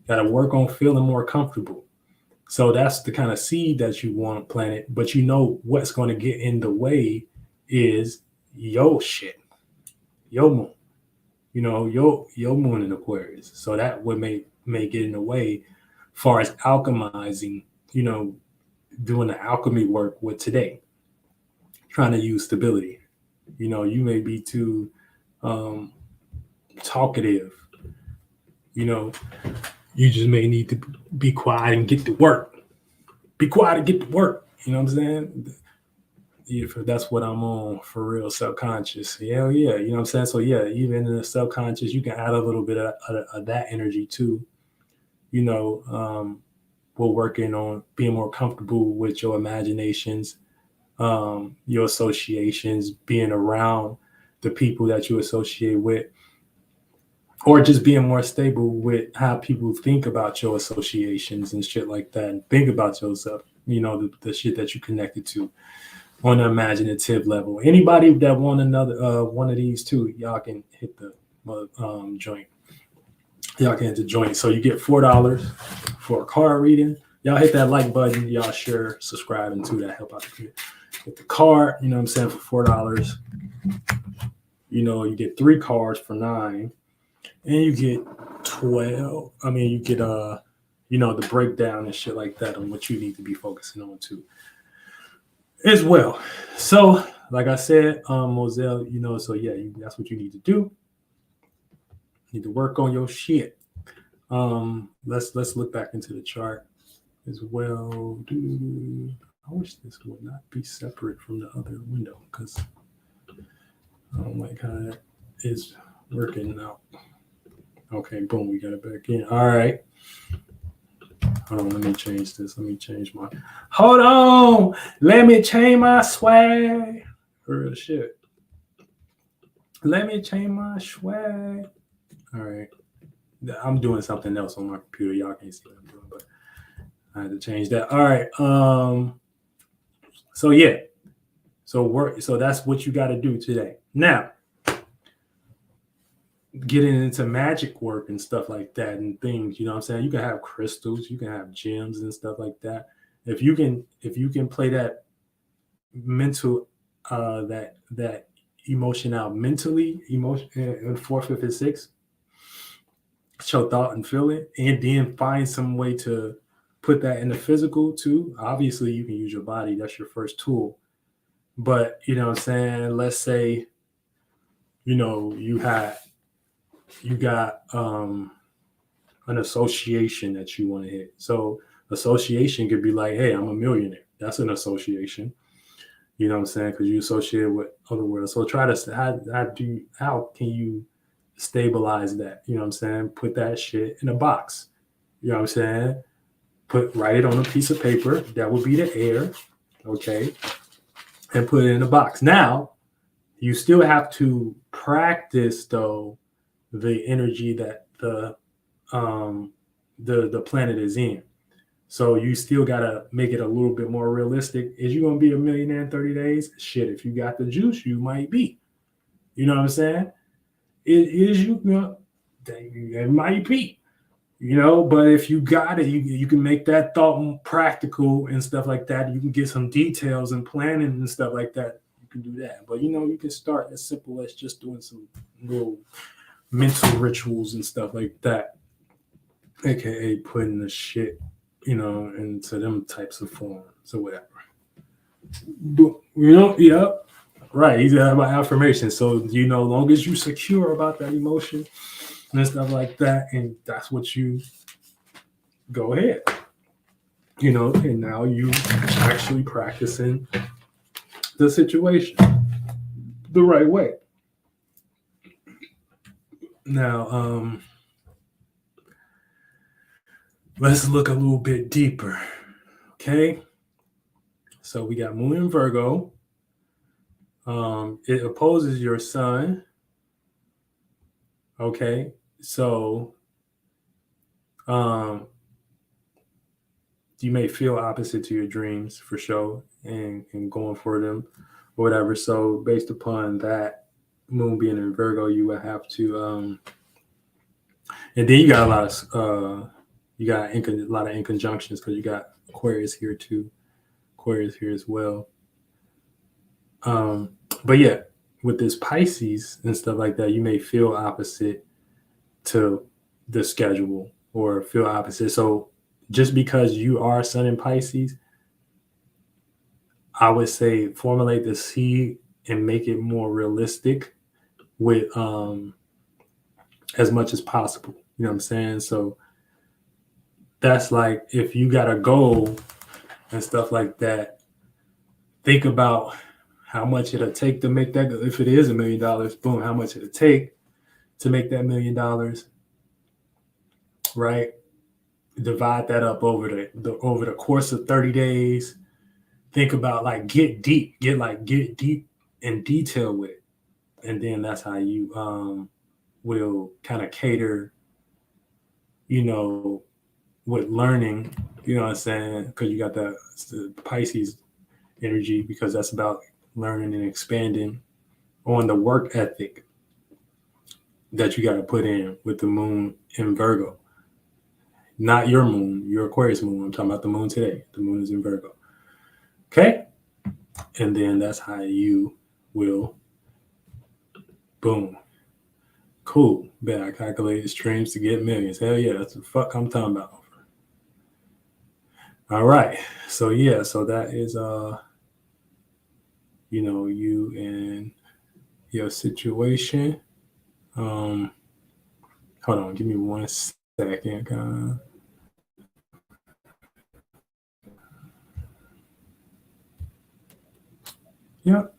Got to work on feeling more comfortable. So that's the kind of seed that you want to plant it. But what's going to get in the way is your shit, your moon. Your moon in Aquarius. So that would may get in the way far as alchemizing, doing the alchemy work with today, trying to use stability. You may be too talkative. You just may need to be quiet and get to work. Be quiet and get to work. You know what I'm saying? If that's what I'm on for real, subconscious. Hell yeah. You know what I'm saying? So yeah, even in the subconscious, you can add a little bit of that energy too. We're working on being more comfortable with your imaginations, your associations, being around the people that you associate with, or just being more stable with how people think about your associations and shit like that, and think about yourself, the shit that you connected to on an imaginative level. Anybody that want another one of these too, y'all can hit the joint. Y'all can hit the joint. So you get $4 for a card reading. Y'all hit that like button. Y'all share, subscribing to that, help out with the card. You know what I'm saying? For $4. You get 3 cards for $9. And you get 12. You get the breakdown and shit like that on what you need to be focusing on too, as well. So, like I said, Moselle, so yeah, that's what you need to do. You need to work on your shit. Let's look back into the chart as well. I wish this would not be separate from the other window because I don't like how that is working out. Okay, boom, we got it back in. All right. Hold on, let me change this. Let me change my. Hold on. Let me change my swag. Real shit. Let me change my swag. All right. I'm doing something else on my computer. Y'all can't see what I'm doing, but I had to change that. All right. So yeah. So that's what you got to do today. Now, getting into magic work and stuff like that and things, you know what I'm saying? You can have crystals, you can have gems and stuff like that. If you can play that mental that emotion out mentally, emotion in 4th, 5th, and 6th, show thought and feel it, and then find some way to put that in the physical too. Obviously, you can use your body, that's your first tool. But you know what I'm saying, let's say you got an association that you want to hit. So association could be like, hey, I'm a millionaire. That's an association. You know what I'm saying? Because you associate with other worlds. So try to how can you stabilize that. You know what I'm saying? Put that shit in a box. You know what I'm saying? Write it on a piece of paper. That would be the air. Okay. And put it in a box. Now, you still have to practice though the energy that the planet is in. So you still gotta make it a little bit more realistic. Is you gonna be a millionaire in 30 days? Shit, if you got the juice, you might be. You know what I'm saying? It might be. But if you got it, you can make that thought practical and stuff like that. You can get some details and planning and stuff like that. You can do that. But you can start as simple as just doing some little mental rituals and stuff like that, aka putting the shit into them types of forms or whatever. Yeah, right. He's about affirmation. So long as you secure about that emotion and stuff like that, and that's what you go ahead. And now you actually practicing the situation the right way. Now, let's look a little bit deeper. Okay. So we got Moon in Virgo. It opposes your sun. Okay. So you may feel opposite to your dreams for sure and going for them or whatever. So based upon that, Moon being in Virgo, you would have to and then you got a lot of inconjunctions because you got Aquarius here too. Aquarius here as well. But yeah, with this Pisces and stuff like that, you may feel opposite to the schedule or feel opposite. So just because you are Sun in Pisces, I would say formulate the seed and make it more realistic with as much as possible. You know what I'm saying? So that's like if you got a goal and stuff like that, think about how much it'll take to make that. If it is $1 million, boom, how much it'll take to make that $1 million, right? Divide that up over the course of 30 days. Think about get deep in detail with it. And then that's how you will kind of cater, with learning, you know what I'm saying? Because you got the Pisces energy, because that's about learning and expanding on the work ethic that you got to put in with the Moon in Virgo. Not your moon, your Aquarius moon. I'm talking about the moon today. The moon is in Virgo. Okay? And then that's how you will, boom. Cool. Bet I calculated streams to get millions. Hell yeah, that's the fuck I'm talking about. All right. So yeah, so that is you and your situation. Hold on, give me 1 second, guys. Yep.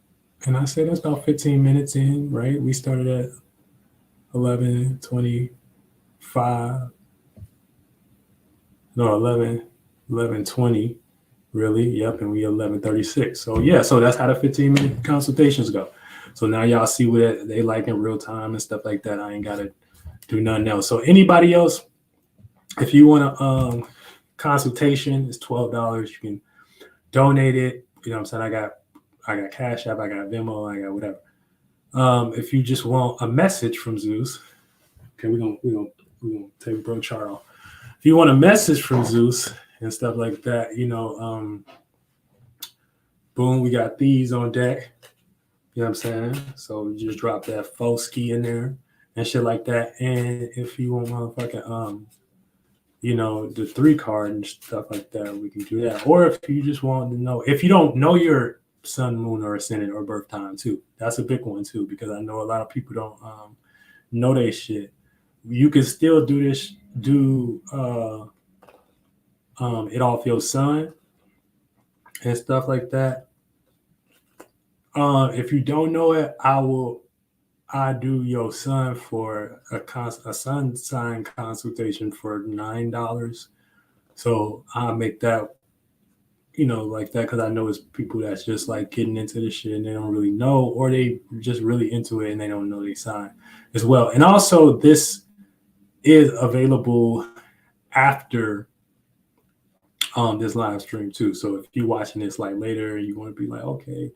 And I said that's about 15 minutes in, right? We started at 11:25. No, 11:20, really. Yep. And we 11:36. So yeah, so that's how the 15-minute consultations go. So now y'all see what they like in real time and stuff like that. I ain't gotta do nothing else. So anybody else, if you want a consultation, it's $12. You can donate it. You know what I'm saying? I got CASHAPP, I got VENMO, I got whatever. If you just want a message from Zeus, okay, we're gonna take bro chart off. If you want a message from Zeus and stuff like that, boom, we got these on deck. You know what I'm saying? So you just drop that false ski in there and shit like that. And if you want motherfucking the 3 card and stuff like that, we can do that. Or if you just want to know, if you don't know your sun, moon, or ascendant or birth time too, that's a big one too, because I know a lot of people don't know they shit. You can still do this, it all feels sun and stuff like that. If you don't know it, I I do your son for a sun sign consultation for $9. So I make that, like that, because I know it's people that's just like getting into this shit and they don't really know, or they just really into it and they don't know they sign as well. And also, this is available after this live stream too. So if you're watching this like later and you want to be like, okay,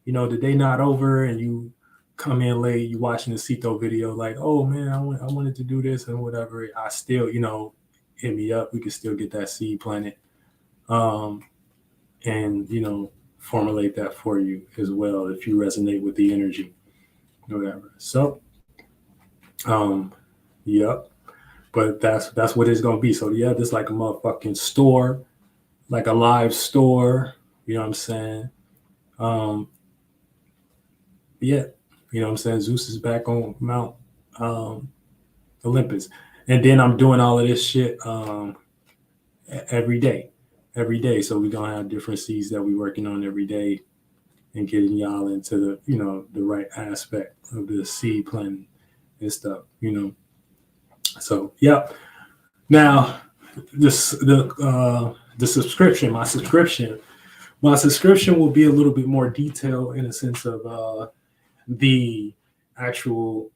the day not over, and you come in late, you watching the CEITO video, like, oh man, I wanted to do this and whatever. I still, hit me up. We can still get that seed planted, and formulate that for you as well if you resonate with the energy, whatever. So, yep. But that's what it's gonna be. So yeah, this like a motherfucking store, like a live store. You know what I'm saying? Yeah, you know what I'm saying? Zeus is back on Mount Olympus. And then I'm doing all of this shit every day. So we're gonna have different seeds that we're working on every day and getting y'all into the right aspect of the seed planting and stuff, So yeah. Now the subscription, my subscription will be a little bit more detailed in a sense of the actual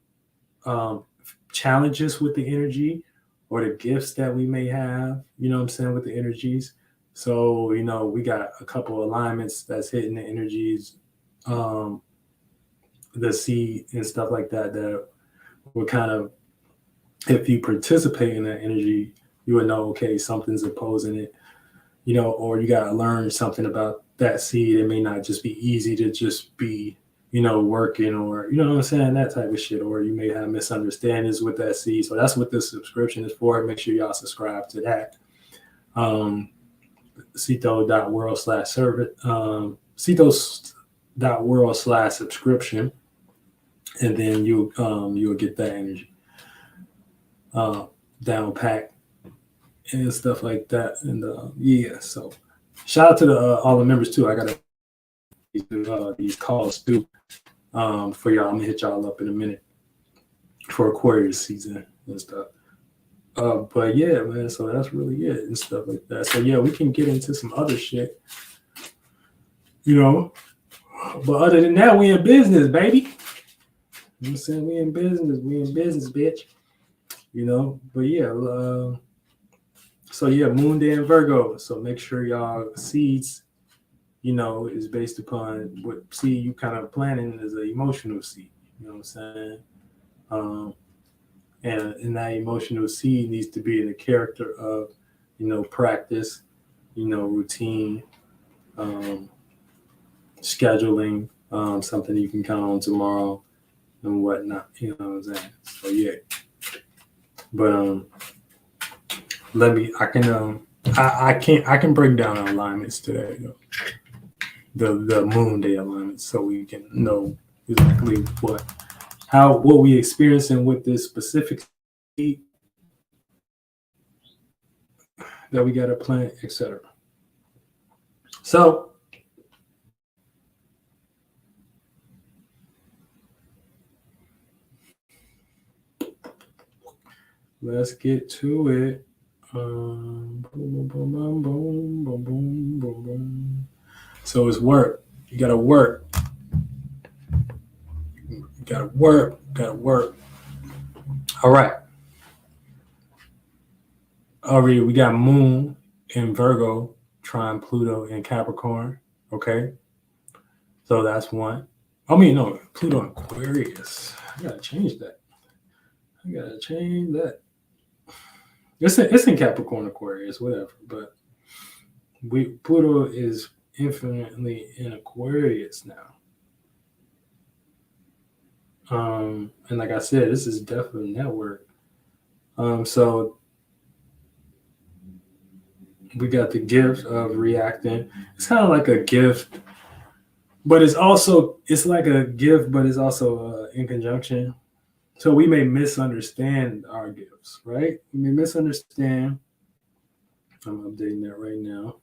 challenges with the energy or the gifts that we may have, with the energies. So, we got a couple alignments that's hitting the energies, the seed and stuff like that will kind of, if you participate in that energy, you would know, okay, something's opposing it, or you got to learn something about that seed. It may not just be easy to just be working, or what I'm saying, that type of shit, or you may have misunderstandings with that seed. So that's what this subscription is for. Make sure y'all subscribe to that. CEITO.world/service, CEITO.world/subscription, and then you'll get that energy down pack and stuff like that. And yeah, so shout out to all the members too. I got these calls too for y'all. I'm gonna hit y'all up in a minute for Aquarius season and stuff. But yeah, man, so that's really it and stuff like that. So yeah, we can get into some other shit, but other than that, we in business, baby. You know what I'm saying? We in business, bitch. But yeah, so yeah, Moon Day in Virgo. So make sure y'all seeds, is based upon what seed you kind of planting as an emotional seed. You know what I'm saying? And that emotional seed needs to be in the character of, practice, routine, scheduling, something you can count on tomorrow and whatnot. You know what I'm saying? So yeah. But I can break down our alignments today, the Moon Day alignments, so we can know exactly what we experiencing with this specific seed that we got to plant, etc. So let's get to it. Boom, boom, boom, boom, boom, boom, boom, boom, boom. So it's work. You gotta work. Gotta work. All right. Already we got Moon in Virgo, trine Pluto in Capricorn. Okay. So that's one. No, Pluto in Aquarius. I gotta change that. It's in Capricorn, Aquarius, whatever. But Pluto is infinitely in Aquarius now. And like I said, this is definitely network. So we got the gift of reacting. It's kind of like a gift, but it's like a gift, but it's also in conjunction. So we may misunderstand our gifts, right? We may misunderstand. I'm updating that right now.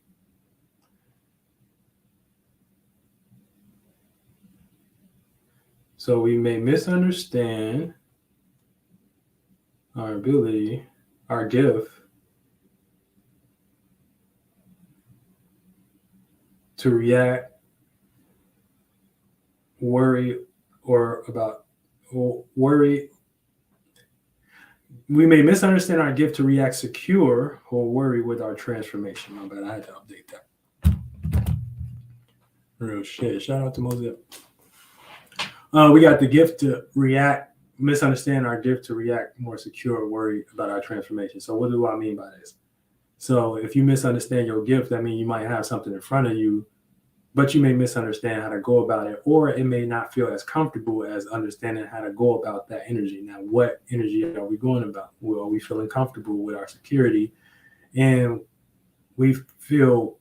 So we may misunderstand our ability, our gift to react, worry, worry. We may misunderstand our gift to react secure or worry with our transformation. My bad, I had to update that. Real shit. Shout out to Moselle. We got the gift to react, misunderstand our gift to react more secure, worry about our transformation. So what do I mean by this? So if you misunderstand your gift, that means you might have something in front of you, but you may misunderstand how to go about it, or it may not feel as comfortable as understanding how to go about that energy. Now, what energy are we going about? Well, are we feeling comfortable with our security? And we feel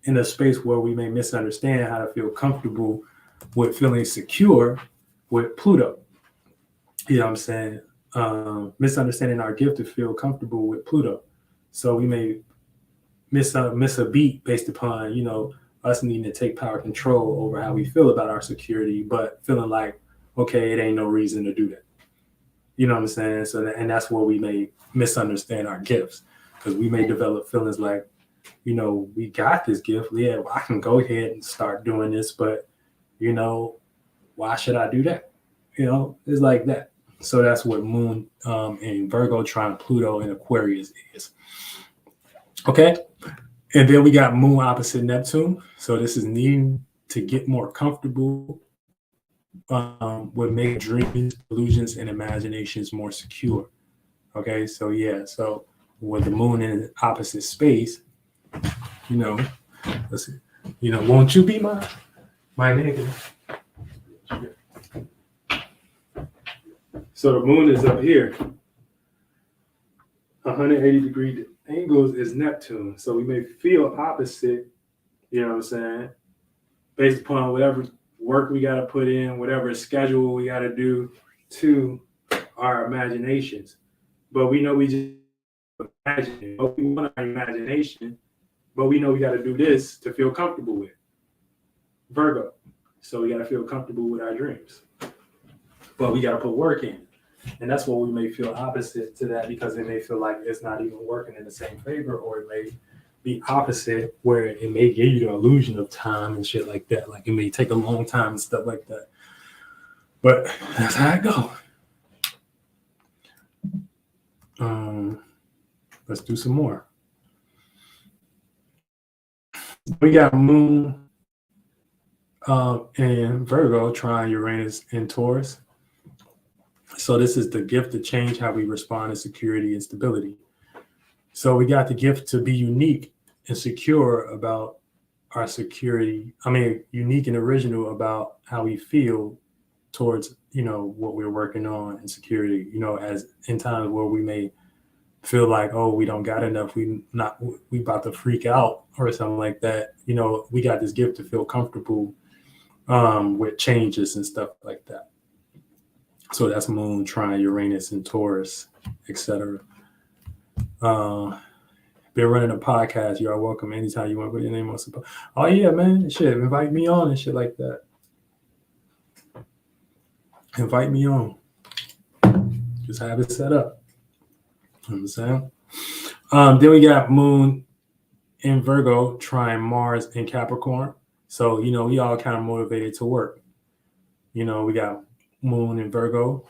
in a space where we may misunderstand how to feel comfortable with feeling secure with Pluto. You know what I'm saying? Misunderstanding our gift to feel comfortable with Pluto. So we may miss a beat based upon, us needing to take power control over how we feel about our security, but feeling like, okay, it ain't no reason to do that. You know what I'm saying? So, and that's where we may misunderstand our gifts, because we may develop feelings like, we got this gift. Yeah, well, I can go ahead and start doing this, but, why should I do that? It's like that. So that's what Moon in Virgo trine Pluto in Aquarius is. Okay. And then we got Moon opposite Neptune. So this is needing to get more comfortable with making dreams, illusions, and imaginations more secure. Okay. So yeah. So with the Moon in opposite space, let's see, won't you be my nigga? So the Moon is up here. 180-degree angles is Neptune. So we may feel opposite, you know what I'm saying, based upon whatever work we got to put in, whatever schedule we got to do to our imaginations. But we know we just imagine, but we want our imagination, but we know we got to do this to feel comfortable with Virgo. So we got to feel comfortable with our dreams, but we got to put work in. And that's what we may feel opposite to that, because it may feel like it's not even working in the same favor, or it may be opposite where it may give you the illusion of time and shit like that. Like it may take a long time and stuff like that. But that's how it go. Let's do some more. We got Moon in Virgo trine Uranus in Taurus. So this is the gift to change how we respond to security and stability. So we got the gift to be unique and secure about our security. Unique and original about how we feel towards, what we're working on in security, as in times where we may feel like, oh, we don't got enough. We about to freak out or something like that. We got this gift to feel comfortable with changes and stuff like that. So that's Moon trine Uranus and Taurus, etc. Been running a podcast. You are welcome anytime you want to put your name on some. Oh yeah, man, shit, invite me on and shit like that. Invite me on. Just have it set up. You know what I'm saying? Then we got Moon in Virgo trine Mars in Capricorn. So we all kind of motivated to work. We got Moon in Virgo.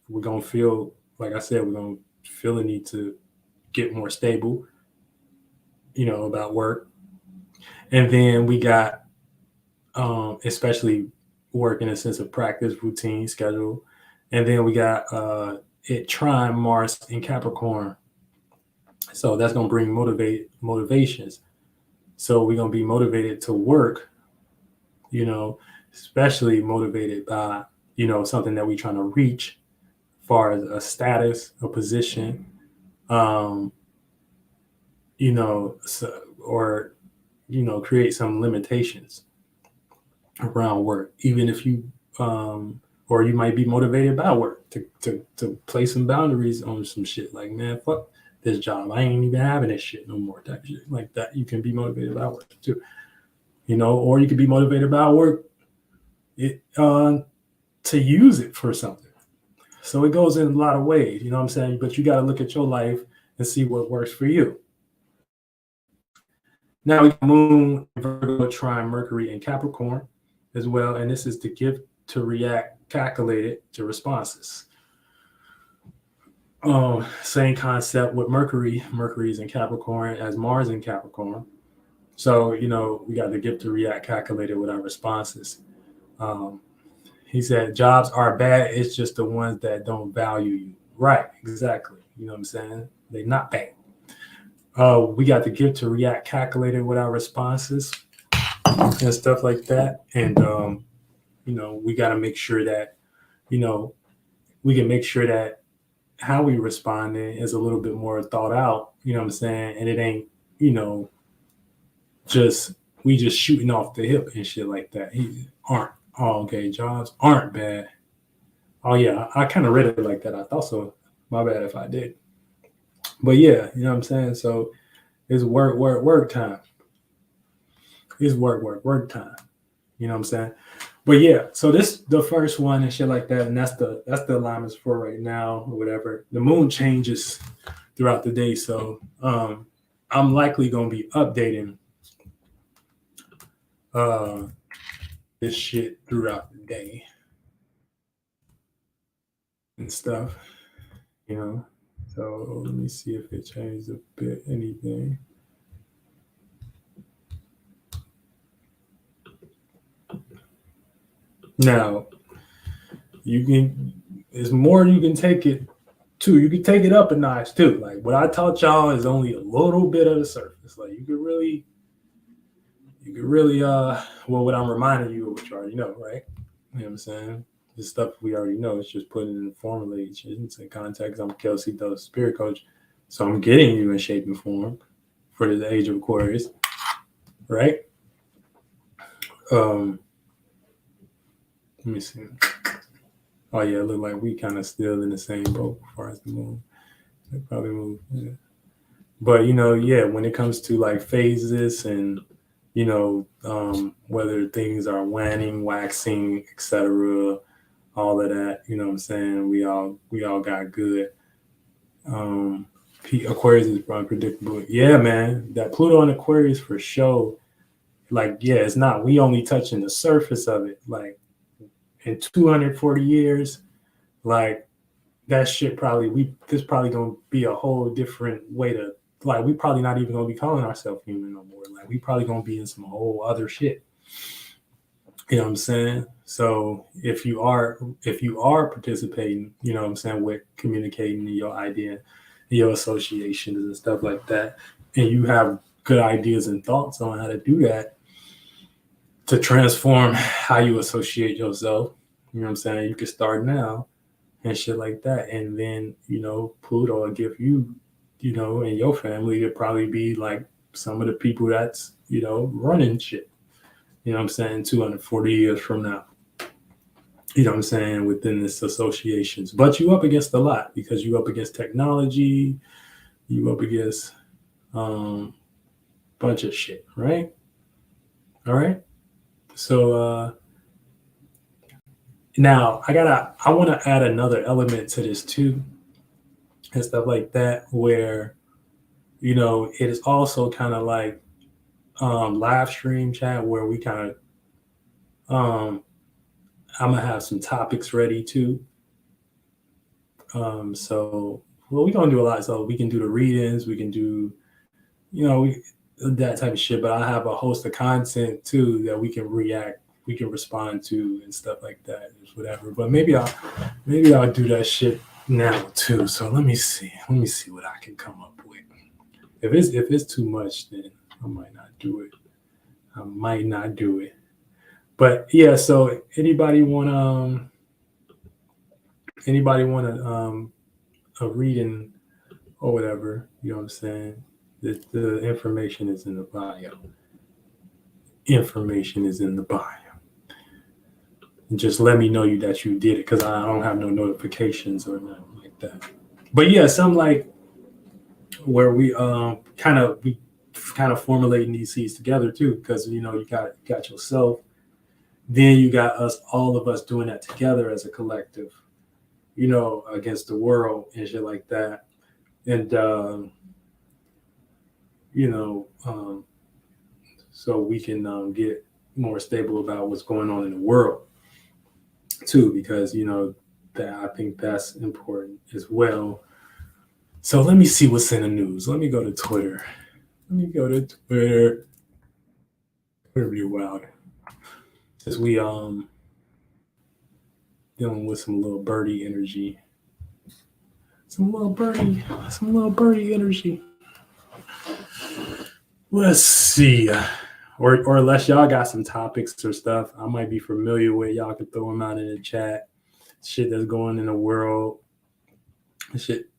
We're gonna feel, like I said, we're gonna feel the need to get more stable, about work. And then we got especially work in a sense of practice, routine, schedule. And then we got it trine Mars in Capricorn. So that's gonna bring motivations. So we're gonna be motivated to work, especially motivated by something that we're trying to reach, as far as a status, a position, or create some limitations around work. Even if you, or you might be motivated by work to place some boundaries on some shit. Like, man, fuck this job. I ain't even having this shit no more. Type shit like that. You can be motivated by work too, or you could be motivated by work. to use it for something. So it goes in a lot of ways, you know what I'm saying? But you got to look at your life and see what works for you. Now we got Moon, Virgo, Trine, Mercury, and Capricorn as well. And this is the gift to react calculated to responses. Same concept with Mercury. Mercury's in Capricorn as Mars in Capricorn. So, you know, we got the gift to react calculated with our responses. He said, jobs are bad. It's just the ones that don't value you. Right, exactly. You know what I'm saying? They're not bad. We got the gift to react calculated with our responses and stuff like that. And, you know, we got to make sure that, you know, we can make sure that how we respond is a little bit more thought out, you know what I'm saying? And it ain't, you know, we just shooting off the hip and shit like that. Okay, jobs aren't bad. Oh yeah, I kind of read it like that. I thought so. My bad if I did. But yeah, you know what I'm saying? So it's work time. It's work time. You know what I'm saying? But yeah, so this the first one and shit like that, and that's the alignments for right now or whatever. The moon changes throughout the day, so I'm likely gonna be updating this shit throughout the day and stuff, you know. So let me see if it changed a bit anything. Now there's more you can take it to. You can take it up a notch too. Like what I taught y'all is only a little bit of the surface. Like you could really well, what I'm reminding you of what you already know, right? You know what I'm saying? The stuff we already know. It's just putting in formulations and context. I'm CEITOLLC, spirit coach, so I'm getting you in shape and form for the age of Aquarius, right? Let me see. Oh yeah, it look like we kind of still in the same boat as far as the moon. They probably move, yeah. But you know, yeah, when it comes to like phases and you know, whether things are waning, waxing, etc., all of that, you know what I'm saying? We all got good. Aquarius is unpredictable. Yeah, man, that Pluto and Aquarius for sure. Like, yeah, it's not. We only touching the surface of it. Like in 240 years, like that shit this probably gonna be a whole different way to. Like we probably not even gonna be calling ourselves human no more. Like we probably gonna be in some whole other shit. You know what I'm saying? So if you are participating, you know what I'm saying, with communicating your idea, your associations and stuff like that, and you have good ideas and thoughts on how to do that to transform how you associate yourself, you know what I'm saying? You can start now and shit like that. And then, you know, Pluto will give you, you know, and your family to probably be like some of the people that's, you know, running shit. You know what I'm saying? 240 years from now. You know what I'm saying? Within this associations. But you up against a lot because you up against technology, you up against bunch of shit, right? All right. So now I want to add another element to this too. And stuff like that, where you know it is also kind of like live stream chat where we kind of I'm gonna have some topics ready too. So well, we're gonna do a lot. So we can do the readings, we can do, you know, that type of shit. But I have a host of content too that we can respond to and stuff like that, whatever. But maybe I'll do that shit now too. So let me see what I can come up with. If it's too much, then I might not do it. But yeah, so anybody want a reading or whatever, you know what I'm saying? The information is in the bio. And just let me know that you did it, because I don't have no notifications or nothing like that. But yeah, some like where we kind of formulating these seeds together too, because you know you got yourself, then you got us, all of us doing that together as a collective, you know, against the world and shit like that. And, you know, so we can get more stable about what's going on in the world too, because, you know, that I think that's important as well. So let me see what's in the news. Let me go to Twitter. Let me go to Twitter. Twitter be wild. Since we dealing with some little birdie energy. Some little birdie energy. Let's see. Or unless y'all got some topics or stuff I might be familiar with, y'all can throw them out in the chat. Shit that's going in the world. Shit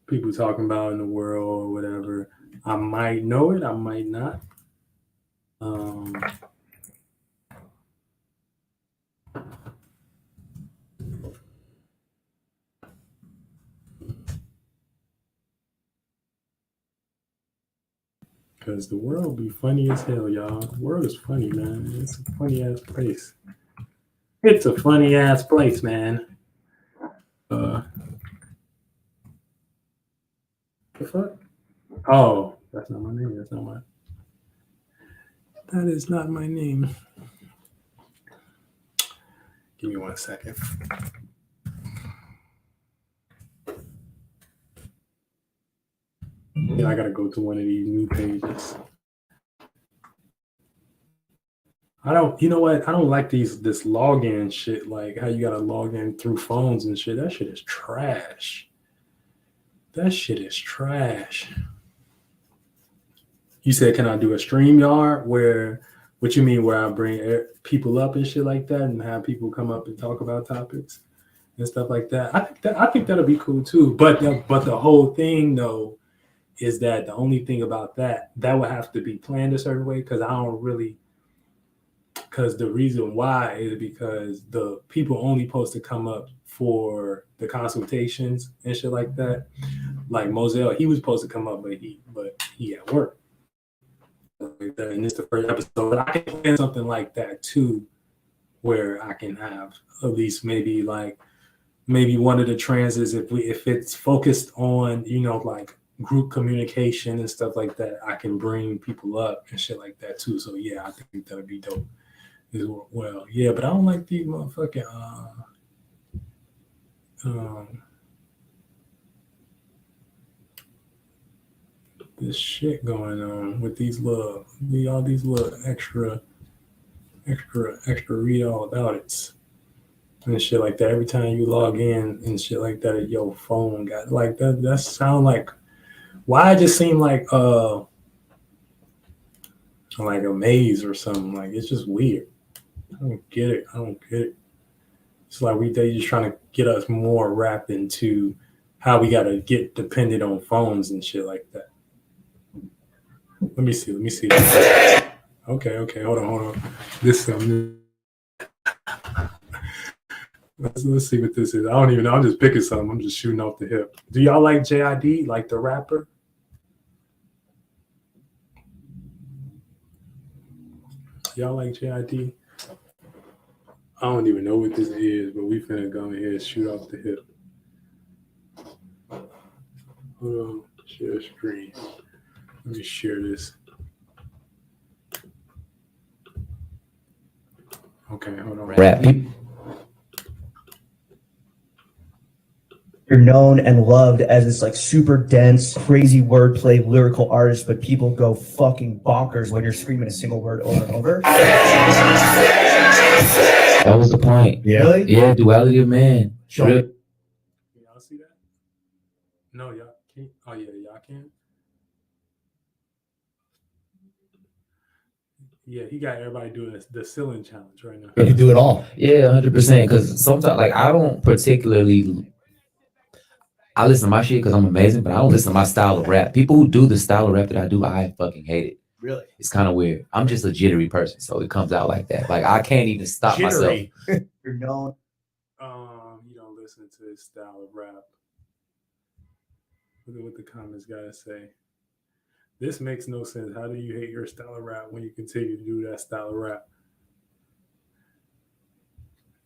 people talking about in the world or whatever. I might know it, I might not. Because the world be funny as hell, y'all. The world is funny, man. It's a funny ass place. It's a funny ass place, man. The fuck? Oh, that's not my name. That is not my name. Give me 1 second. Yeah, I gotta go to one of these new pages. I don't, you know what? I don't like this login shit. Like how you gotta log in through phones and shit. That shit is trash. That shit is trash. You said, can I do a StreamYard where? What you mean? Where I bring people up and shit like that, and have people come up and talk about topics and stuff like that? I think that'll be cool too. But the whole thing though is that the only thing about that would have to be planned a certain way, because I don't really. Because the reason why is because the people only supposed to come up for the consultations and shit like that. Like Moselle, he was supposed to come up, but he at work. Like that. And it's the first episode. But I can plan something like that too, where I can have at least maybe one of the transits, if it's focused on, you know, like group communication and stuff like that, I can bring people up and shit like that too. So yeah, I think that would be dope as well. Yeah, but I don't like these motherfucking this shit going on with all these little extra read all about it and shit like that. Every time you log in and shit like that, your phone got like that. That sound like, why it just seem like a maze or something. Like it's just weird. I don't get it. It's like they just trying to get us more wrapped into how we gotta get dependent on phones and shit like that. Let me see. Okay, hold on. This let's see what this is. I don't even know. I'm just picking something. I'm just shooting off the hip. Do y'all like JID, like the rapper? Y'all like JID? I don't even know what this is, but we finna go ahead and shoot off the hip. Hold on, share screen. Let me share this. Okay, hold on. Rap. You're known and loved as this like super dense, crazy wordplay, lyrical artist, but people go fucking bonkers when you're screaming a single word over and over. That was the point. Yeah. Really? Yeah, duality of man. Show me. Can y'all see that? No, y'all can't. Oh yeah, y'all can. Yeah, he got everybody doing the ceiling challenge right now. You do it all. Yeah, 100%. Because sometimes, like, I don't particularly. I listen to my shit because I'm amazing, but I don't listen to my style of rap. People who do the style of rap that I do, I fucking hate it. Really? It's kind of weird. I'm just a jittery person, so it comes out like that. Like I can't even stop myself. You're known. You don't listen to his style of rap. Look at what the comments guys say. This makes no sense. How do you hate your style of rap when you continue to do that style of rap?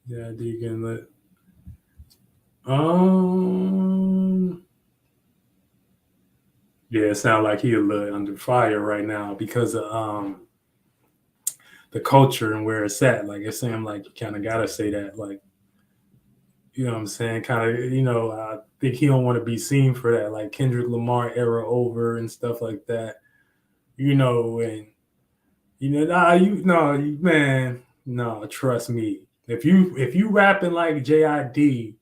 Yeah, Deacon lit. Yeah, it sounds like he a little under fire right now because of the culture and where it's at. Like it seems like you kind of gotta say that, like, you know what I'm saying? Kind of, I think he don't want to be seen for that, like Kendrick Lamar era over and stuff like that. And man, no, trust me. If you rapping like JID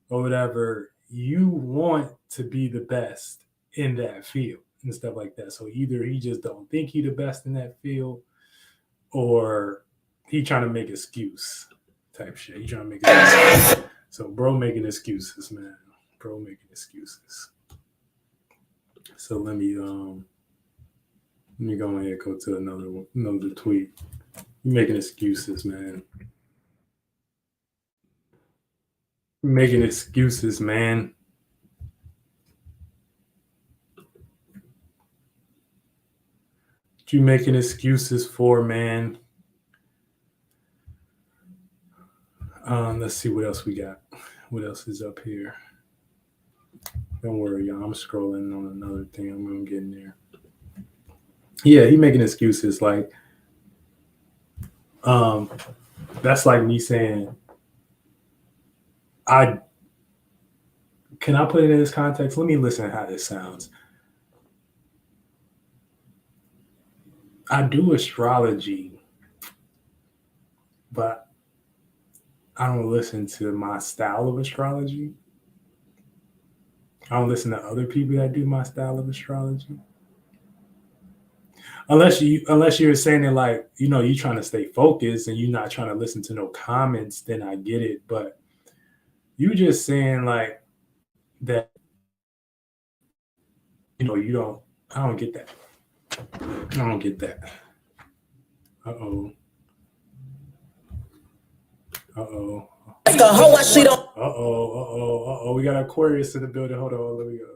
or whatever, you want to be the best in that field and stuff like that. So either he just don't think he the best in that field, or he trying to make excuse type shit. He trying to make excuses. So bro making excuses, man. Bro making excuses. So let me go ahead and go to another tweet. You making excuses, man. Making excuses, man. What you making excuses for, man? Let's see what else we got. What else is up here? Don't worry, y'all. I'm scrolling on another thing. I'm gonna get in there. Yeah, he making excuses like, that's like me saying, can I put it in this context? Let me listen to how this sounds. I do astrology, but I don't listen to my style of astrology. I don't listen to other people that do my style of astrology. Unless you're saying it like, you're trying to stay focused and you're not trying to listen to no comments, then I get it. But you just saying like that, you don't. I don't get that. I don't get that. Uh-oh. Uh-oh. Uh-oh. We got Aquarius in the building. Hold on. Let me go.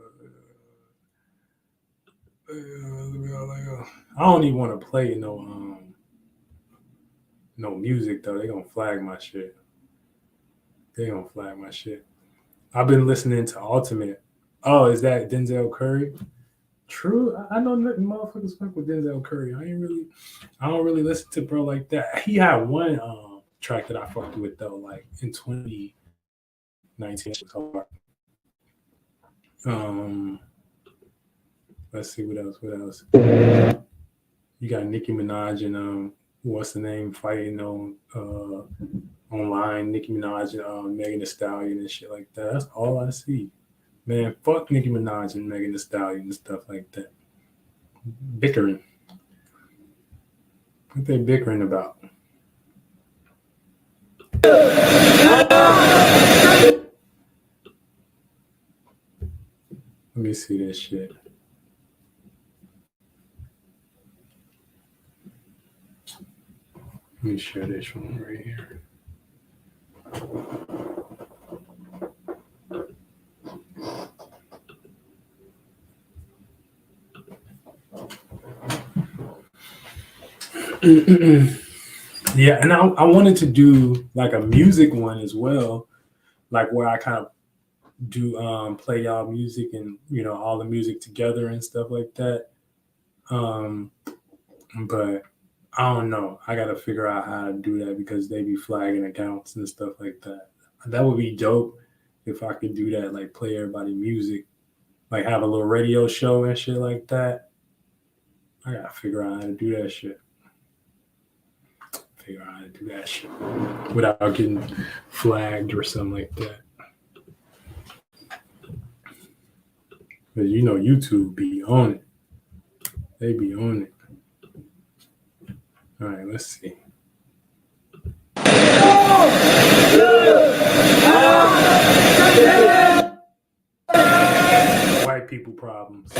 I don't even want to play no music though. They gonna flag my shit. I've been listening to Ultimate. Oh, is that Denzel Curry? True. I know nothing motherfuckers fuck with Denzel Curry. I don't really listen to bro like that. He had one track that I fucked with though, like in 2019. It was hard. Let's see what else. You got Nicki Minaj and what's the name fighting on online. Nicki Minaj and Megan Thee Stallion and shit like that. That's all I see. Man, fuck Nicki Minaj and Megan Thee Stallion and stuff like that. Bickering. What they bickering about? Let me see this shit. Let me share this one right here. Yeah, and I wanted to do like a music one as well, like where I kind of do play y'all music and all the music together and stuff like that. But I don't know. I gotta figure out how to do that because they be flagging accounts and stuff like that. That would be dope if I could do that, like play everybody music, like have a little radio show and shit like that. I gotta figure out how to do that shit. Without getting flagged or something like that. But YouTube be on it. They be on it. All right, let's see. White people problems.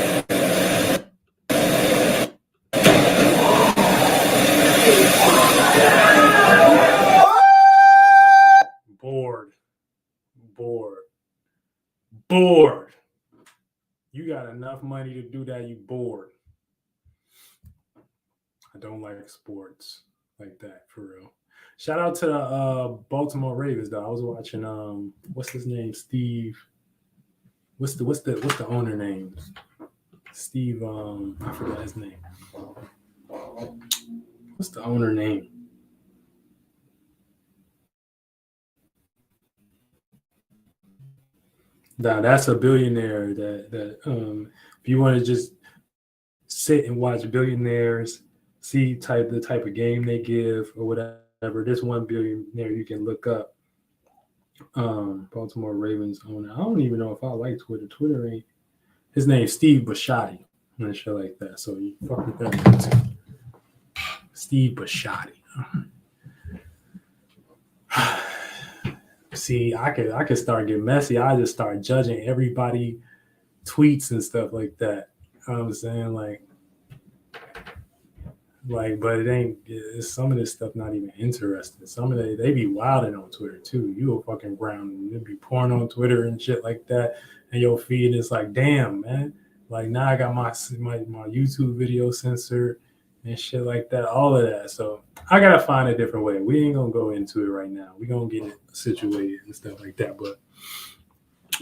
Bored. You got enough money to do that, you bored. I don't like sports like that, for real. Shout out to the Baltimore Ravens though. I was watching what's his name? Steve. What's the owner name? Steve I forgot his name. What's the owner name? Now that's a billionaire that if you want to just sit and watch billionaires, see the type of game they give or whatever, this one billionaire you can look up. Baltimore Ravens owner. I don't even know if I like Twitter. Twitter ain't his name's Steve Bisciotti and shit like that. So you fuck with that. Steve Bisciotti. See, I could start getting messy. I just start judging everybody tweets and stuff like that. You know what I'm saying? Like, but it ain't. Some of this stuff not even interesting. Some of they be wilding on Twitter too. You a fucking ground and they be pouring on Twitter and shit like that, and your feed is like, damn, man. Like now I got my YouTube video censored and shit like that, all of that. So I gotta find a different way. We ain't gonna go into it right now. We gonna get it situated and stuff like that.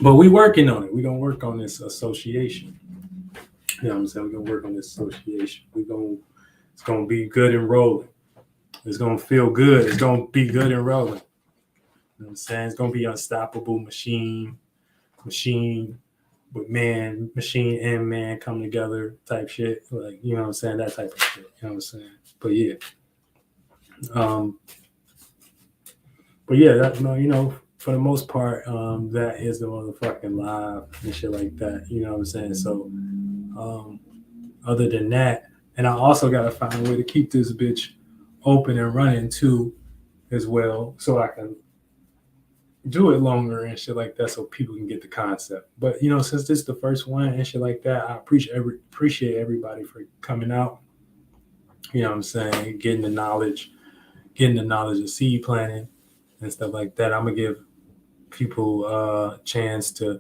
But we working on it. We gonna work on this association. You know what I'm saying? We're gonna work on this association. It's gonna be good and rolling. It's gonna feel good. It's gonna be good and rolling. You know what I'm saying? It's gonna be unstoppable machine with man, machine and man come together type shit. Like, you know what I'm saying? That type of shit. You know what I'm saying? But yeah. That, you know, for the most part, that is the motherfucking live and shit like that. You know what I'm saying? So other than that, and I also gotta find a way to keep this bitch open and running too, as well, so I can do it longer and shit like that, so people can get the concept. But you know, since this is the first one and shit like that, I appreciate everybody for coming out. You know what I'm saying? Getting the knowledge of seed planting and stuff like that. I'm gonna give people a chance to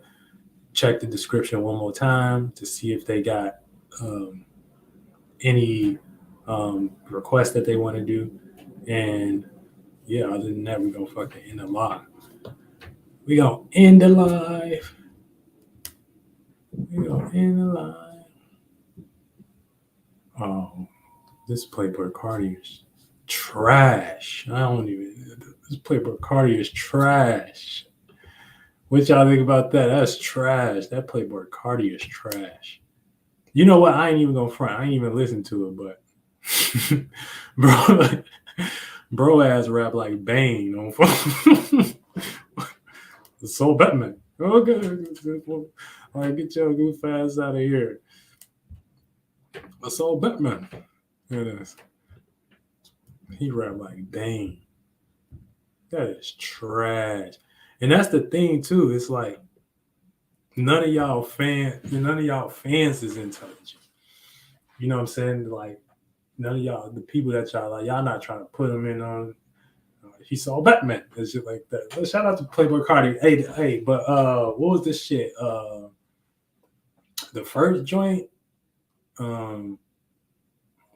check the description one more time to see if they got any requests that they want to do. And yeah, other than that, we're gonna fucking end the live. We gonna end the live. This Playboy Cardi is trash. This Playboy Cardi is trash. What y'all think about that? That's trash. That Playboy Cardi is trash. You know what? I ain't even gonna front. I ain't even listen to it, but bro ass rap like Bane on phone. So Batman. Okay. All right, get your goof ass out of here. So Batman. It is. He rap like Bane. That is trash. And that's the thing too. It's like none of y'all fans is intelligent. You know what I'm saying? Like none of y'all, the people that y'all like, y'all not trying to put them in on. He saw Batman and shit like that. But shout out to Playboy Cardi. Hey, but what was this shit? The first joint. What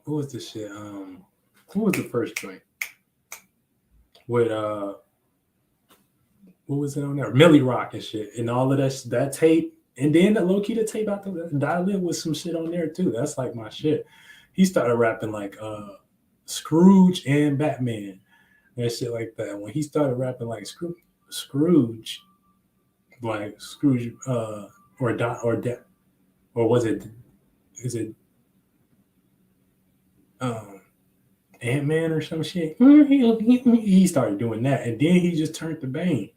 was this shit? What was the first joint? With what was it on there? Millie Rock and shit, and all of that tape, and then the low key the tape out there, dial in with some shit on there too. That's like my shit. He started rapping like Scrooge and Batman and shit like that. When he started rapping like Scrooge, like Scrooge, or was it? Is it Ant-Man or some shit? He started doing that, and then he just turned to Bane.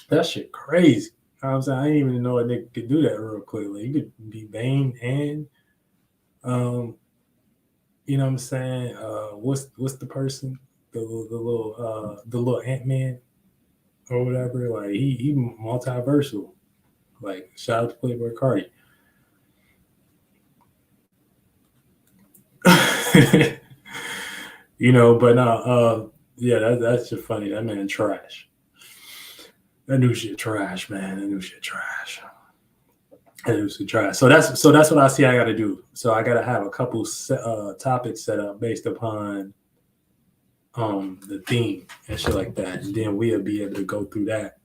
That shit crazy. I didn't even know a nigga could do that real quick. Like, you could be Bane and you know what I'm saying? What's the person? The little Ant-Man or whatever. Like he multiversal. Like shout out to Playboy Cardi. You know, but yeah, that's just funny. That man trash. That new shit trash, man. That new shit trash. So that's what I see I got to do. So I got to have a couple topics set up based upon the theme and shit like that. And then we'll be able to go through that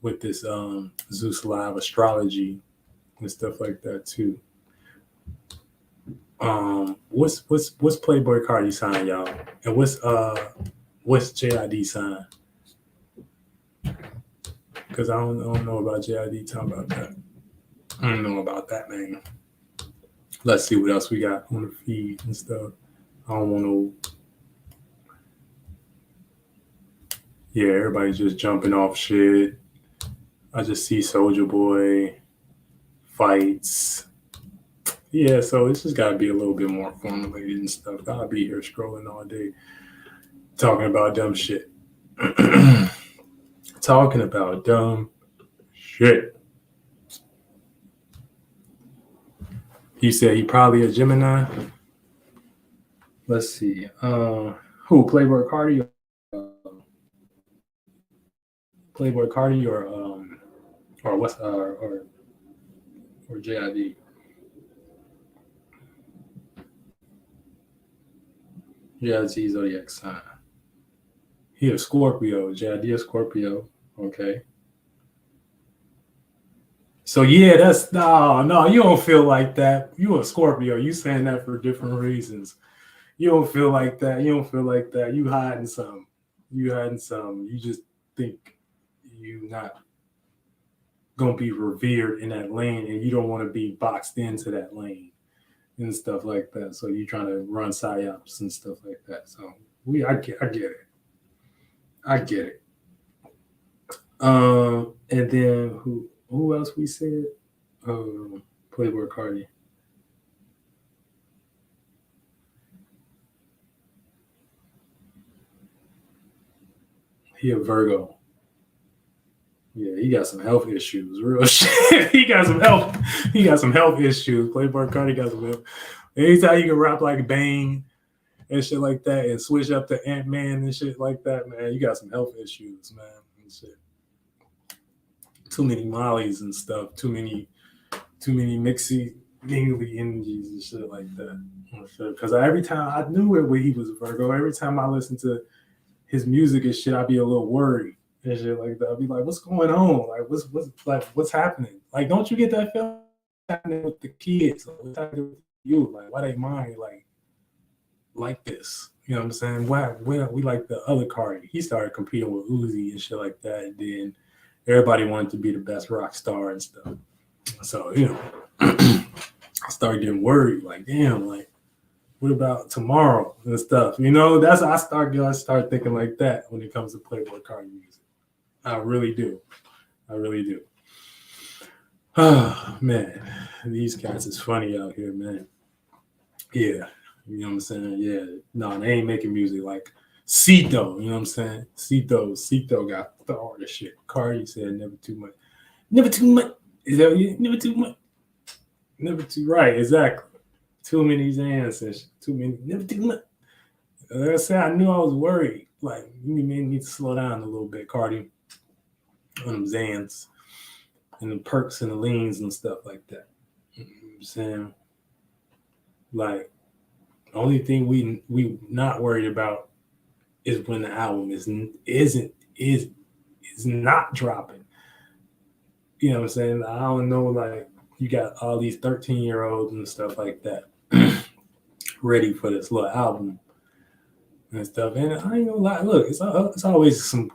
with this Zeus Live Astrology and stuff like that too. What's Playboy Cardi sign, y'all? And what's JID sign? Because I don't know about JID talking about that. I don't know about that, man. Let's see what else we got on the feed and stuff. I don't want to. Yeah, everybody's just jumping off shit. I just see Soulja Boy fights. Yeah, so it's just got to be a little bit more formulated and stuff. I'll be here scrolling all day talking about dumb shit. Talking about dumb shit. He said he probably a Gemini. Let's see. Who? Playboy Cardi? Playboy Cardi or what's or JID? JID zodiac sign. He a Scorpio. JID a Scorpio. Okay. So yeah, that's no, you don't feel like that. You a Scorpio. You saying that for different reasons. You don't feel like that. You don't feel like that. You hiding some. You hiding some. You just think you not gonna be revered in that lane, and you don't want to be boxed into that lane and stuff like that. So you trying to run psyops and stuff like that. So I get it. I get it. And then who else we said? Playboy Cardi. He a Virgo. Yeah, he got some health issues. Real shit. He got some health issues. Playboy Cardi got some health. Anytime you can rap like Bang and shit like that and switch up to Ant-Man and shit like that, man, you got some health issues, man. And shit. Too many mollies and stuff. Too many mixy mingly energies and shit like that. Because every time I knew it when he was a Virgo, every time I listened to his music and shit, I'd be a little worried and shit like that. I'd be like, what's going on? Like what's happening? Like, don't you get that feeling happening with the kids? Like, what's happening with you? Like, why they mind like this? You know what I'm saying? Why we like the other Cardi? He started competing with Uzi and shit like that, and then everybody wanted to be the best rock star and stuff. So, you know, I started getting worried, like, damn, like, what about tomorrow and stuff? You know, that's I start thinking like that when it comes to Playboy Cardi music. I really do. Oh, man, these cats is funny out here, man. Yeah, you know what I'm saying? Yeah, no, they ain't making music like Ceito, you know what I'm saying? Ceito got the hardest shit. Cardi said never too much. Never too much. Is that you? Never too much. Never too right, exactly. Too many Zans and shit. Too many. Never too much. Like I said, I knew I was worried. Like, you need to slow down a little bit, Cardi, on them Zans and the perks and the leans and stuff like that. You know what I'm saying? Like, the only thing we not worried about is when the album is not dropping. You know what I'm saying? I don't know, like, you got all these 13-year-olds and stuff like that ready for this little album and stuff. And I ain't gonna lie, look, it's always some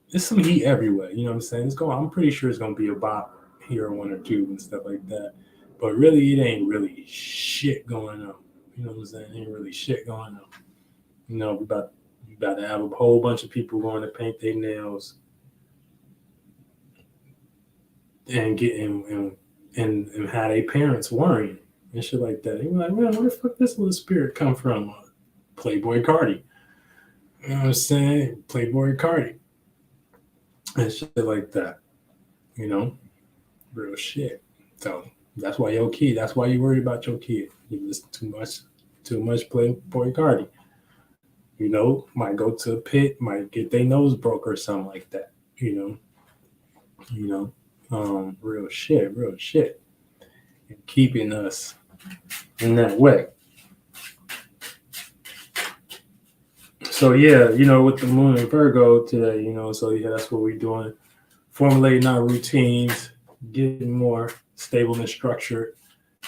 heat everywhere. You know what I'm saying? I'm pretty sure it's gonna be a bop here, one or two and stuff like that. But really, it ain't really shit going on. You know what I'm saying? Ain't really shit going on. You know, we about to have a whole bunch of people going to paint their nails and and have their parents worrying and shit like that. They were like, man, where the fuck this little spirit come from? Playboy Cardi. You know what I'm saying? Playboy Cardi. And shit like that. You know? Real shit. So that's why you worried about your kid. You listen too much Playboy Cardi. You know, might go to a pit, might get their nose broke or something like that. You know. Real shit. And keeping us in that way. So yeah, with the moon and Virgo today, so yeah, that's what we're doing. Formulating our routines, getting more stable and structured.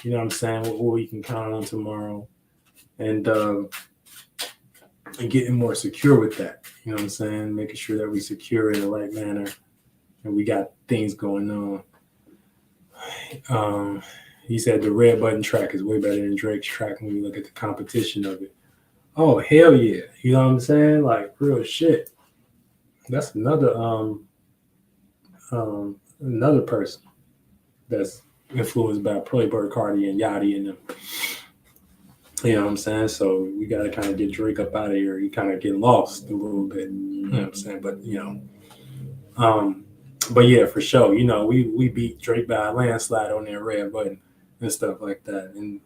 You know what I'm saying? What we can count on tomorrow, and getting more secure with that. You know what I'm saying? Making sure that we secure in the right manner, and we got things going on. He said the red button track is way better than Drake's track when we look at the competition of it. Oh hell yeah! You know what I'm saying? Like real shit. That's another another person that's influenced by Playboy Cardi and Yachty and them. You know what I'm saying? So we gotta kind of get Drake up out of here. He kind of get lost a little bit. You know what I'm saying? But yeah, for sure. We beat Drake by a landslide on that red button and stuff like that. And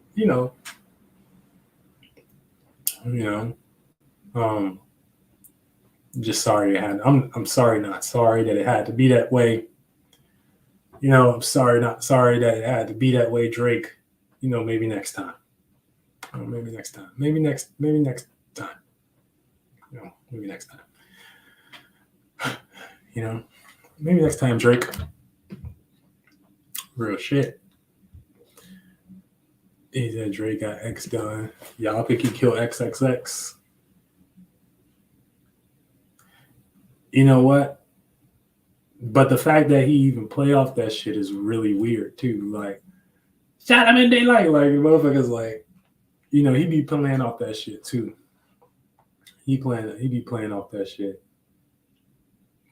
just sorry it had. I'm sorry, not sorry that it had to be that way. I'm sorry, not sorry that it had to be that way, Drake. Maybe next time. Maybe next time. Maybe next time. Maybe next time. Maybe next time, Drake. Real shit. He said Drake got X done. Y'all think he killed XXX? You know what? But the fact that he even play off that shit is really weird too. Like, shot him in daylight. Like, motherfuckers like, he be playing off that shit too. He be playing off that shit.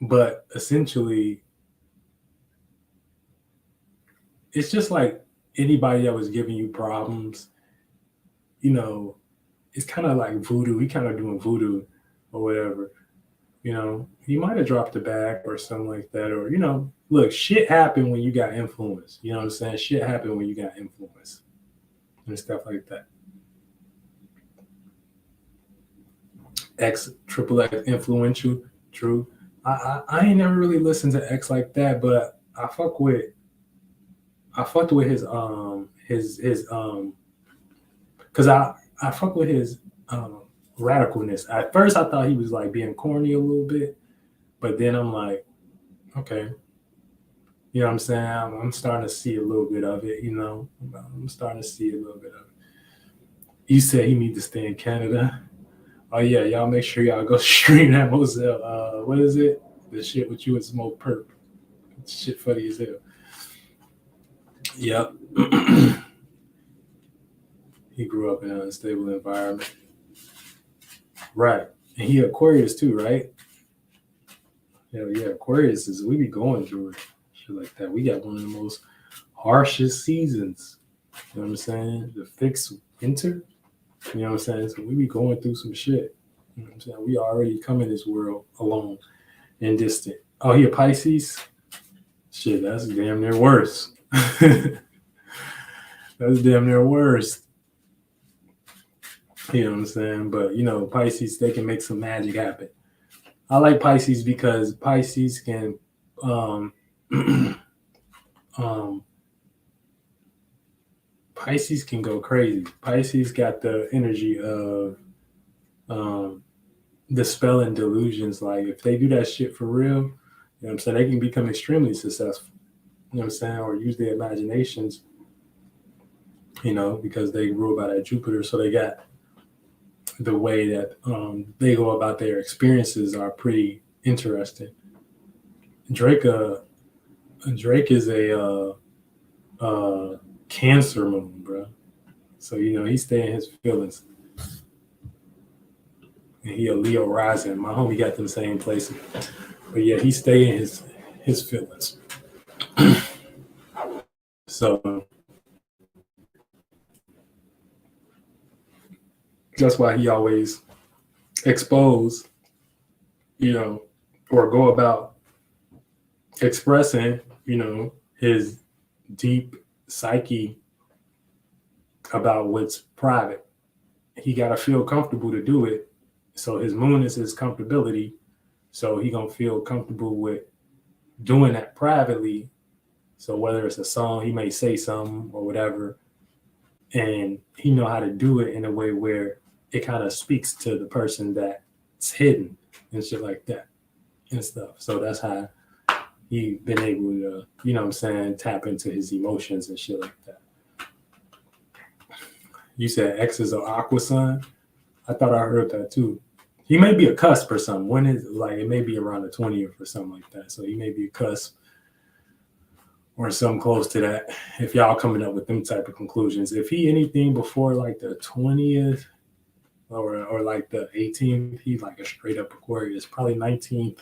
But essentially, it's just like anybody that was giving you problems, it's kind of like voodoo. He kind of doing voodoo or whatever. He might have dropped the bag or something like that. Or, look, shit happened when you got influence. You know what I'm saying? Shit happened when you got influence and stuff like that. Triple X influential, true. I ain't never really listened to X like that, but I fucked with his because I fuck with his radicalness. At first I thought he was like being corny a little bit, but then I'm like, okay, you know what I'm saying? I'm starting to see a little bit of it, I'm starting to see a little bit of it. You said he need to stay in Canada. Oh yeah, y'all make sure y'all go stream that Moselle. What is it? The shit with you and Smoke Perp. Shit funny as hell. Yep. He grew up in an unstable environment. Right. And he Aquarius too, right? Hell yeah, Aquarius is, we be going through it. Shit like that. We got one of the most harshest seasons. You know what I'm saying? The fixed winter. You know what I'm saying? So we be going through some shit. You know what I'm saying? We already come in this world alone and distant. Oh, he a Pisces? Shit, that's damn near worse. That's damn near worse. You know what I'm saying? But, Pisces, they can make some magic happen. I like Pisces because Pisces can Pisces can go crazy. Pisces got the energy of dispelling delusions. Like, if they do that shit for real, you know what I'm saying, they can become extremely successful. You know what I'm saying? Or use their imaginations, because they rule by that Jupiter. So they got the way that they go about their experiences are pretty interesting. Drake is a Cancer moon, bro. So he stay in his feelings. And he a Leo rising. My homie got them same places. But yeah, he stay in his feelings. So that's why he always expose, or go about expressing, his deep psyche about what's private. He got to feel comfortable to do it. So his moon is his comfortability. So he going to feel comfortable with doing that privately. So whether it's a song, he may say something or whatever, and he know how to do it in a way where it kind of speaks to the person that it's hidden and shit like that and stuff. So that's how he been able to, you know what I'm saying, tap into his emotions and shit like that. You said X is an aqua sun. I thought I heard that too. He may be a cusp or something. When is like it may be around the 20th or something like that. So he may be a cusp or something close to that. If y'all coming up with them type of conclusions, if he anything before like the 20th or like the 18th, he's like a straight up Aquarius. Probably 19th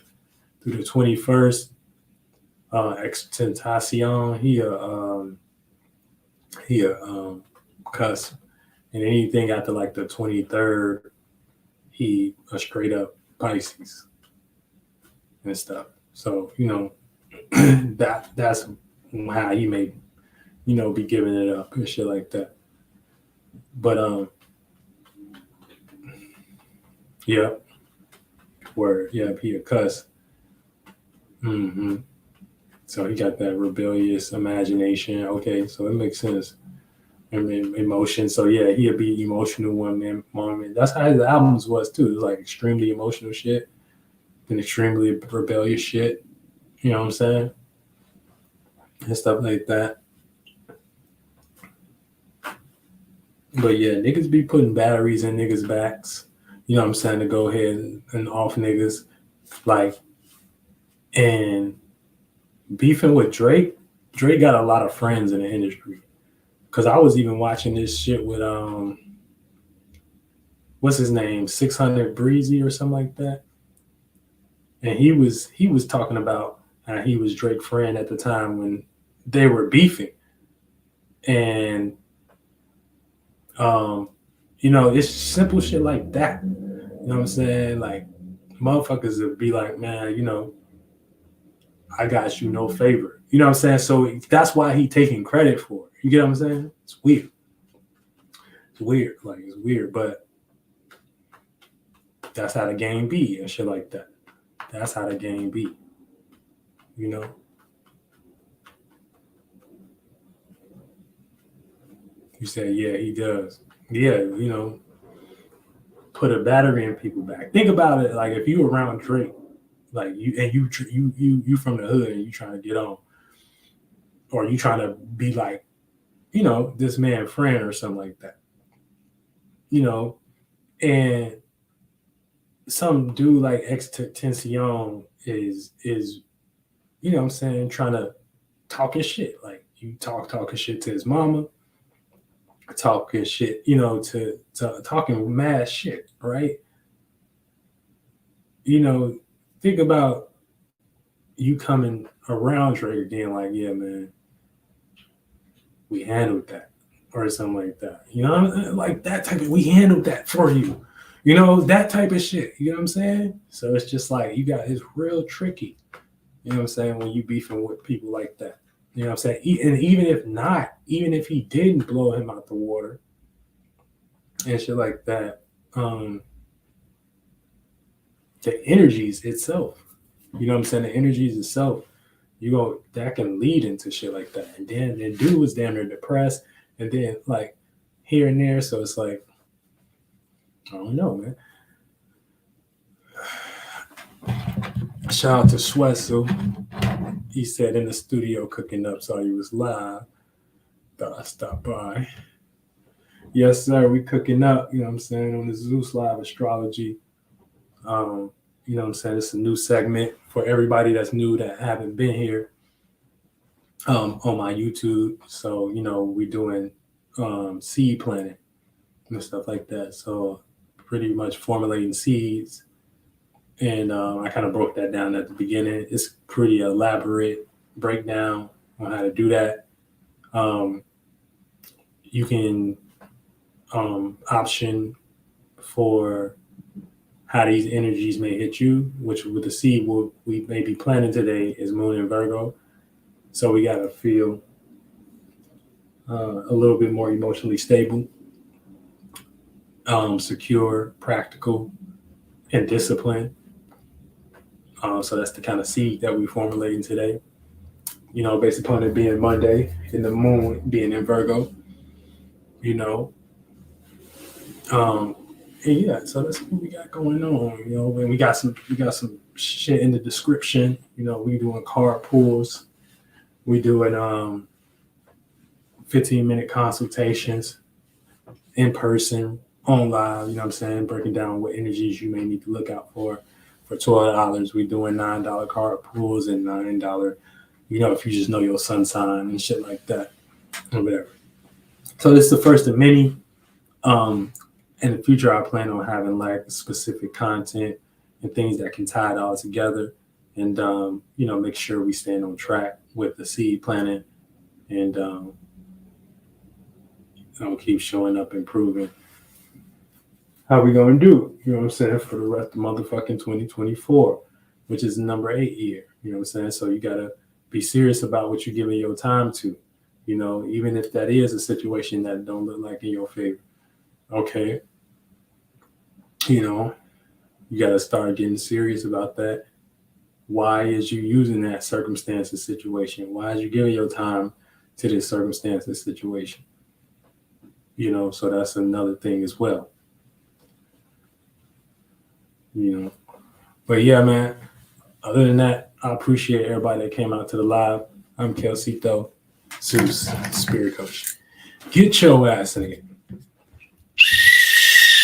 through the 21st. Extentacion. He a cusp. And anything after like the 23rd, he a straight up Pisces and stuff. So, you know, that's how he may, you know, be giving it up and shit like that. But yeah. Word, yeah, he a cuss. Mm-hmm. So he got that rebellious imagination. Okay, so it makes sense. I mean, emotion. So yeah, he'll be emotional one moment. That's how his albums was too. It was like extremely emotional shit and extremely rebellious shit. You know what I'm saying? And stuff like that. But yeah, niggas be putting batteries in niggas' backs. You know what I'm saying? To go ahead and off niggas. Like, and beefing with Drake. Drake got a lot of friends in the industry. Cause I was even watching this shit with what's his name, 600 Breezy or something like that, and he was talking about how he was Drake's friend at the time when they were beefing, and you know, it's simple shit like that. You know what I'm saying? Like motherfuckers would be like, man, you know, I got you no favor. You know what I'm saying? So that's why he taking credit for it. You get what I'm saying? It's weird. It's weird. Like, it's weird, but that's how the game be and shit like that. That's how the game be. You know? You say, yeah, he does. Yeah, you know, put a battery in people's back. Think about it. Like, if you around Drake, like you from the hood and you trying to get on, or you trying to be like, you know, this man friend or something like that, you know, and some dude like Extension is, you know what I'm saying, trying to talking shit. Like you talking shit to his mama, talking shit, you know, to talking mad shit, right? You know, think about you coming around Drake being like, yeah, man, we handled that, or something like that. You know, like that type of, we handled that for you. You know, that type of shit. You know what I'm saying? So it's just like it's real tricky. You know what I'm saying? When you beefing with people like that. You know what I'm saying? And even if not, even if he didn't blow him out the water and shit like that, the energies itself, you know what I'm saying? The energies itself, that can lead into shit like that. And then the dude was damn near depressed, and then like here and there. So it's like, I don't know, man. Shout out to Swesso. He said in the studio cooking up, saw you was live. Thought I'd stop by. Yes, sir. We cooking up, you know what I'm saying, on the Zeus Live Astrology. You know what I'm saying? It's a new segment for everybody that's new that haven't been here on my YouTube. So, you know, we doing seed planting and stuff like that. So pretty much formulating seeds. And I kind of broke that down at the beginning. It's pretty elaborate breakdown on how to do that. You can option for how these energies may hit you, which with the seed we may be planting today is Moon in Virgo. So we got to feel a little bit more emotionally stable, secure, practical, and disciplined. So that's the kind of seed that we're formulating today. You know, based upon it being Monday and the moon being in Virgo, you know. yeah, so that's what we got going on. You know, and we got some shit in the description. You know, we doing card pulls. We doing 15-minute consultations in person, online, you know what I'm saying? Breaking down what energies you may need to look out for. For $12, we doing $9 card pulls and $9, you know, if you just know your sun sign and shit like that, or whatever. So this is the first of many. In the future, I plan on having like specific content and things that can tie it all together, and you know, make sure we stand on track with the seed planet, and I'll keep showing up, improving. How we gonna do? You know what I'm saying, for the rest of motherfucking 2024, which is number 8 year. You know what I'm saying? So you gotta be serious about what you're giving your time to. You know, even if that is a situation that don't look like in your favor. Okay. You know, you gotta start getting serious about that. Why is you using that circumstance or situation? Why is you giving your time to this circumstance or situation? You know, so that's another thing as well. You know, but yeah, man. Other than that, I appreciate everybody that came out to the live. I'm CEITOLLC, Zeus, Spirit Coach. Get your ass in it.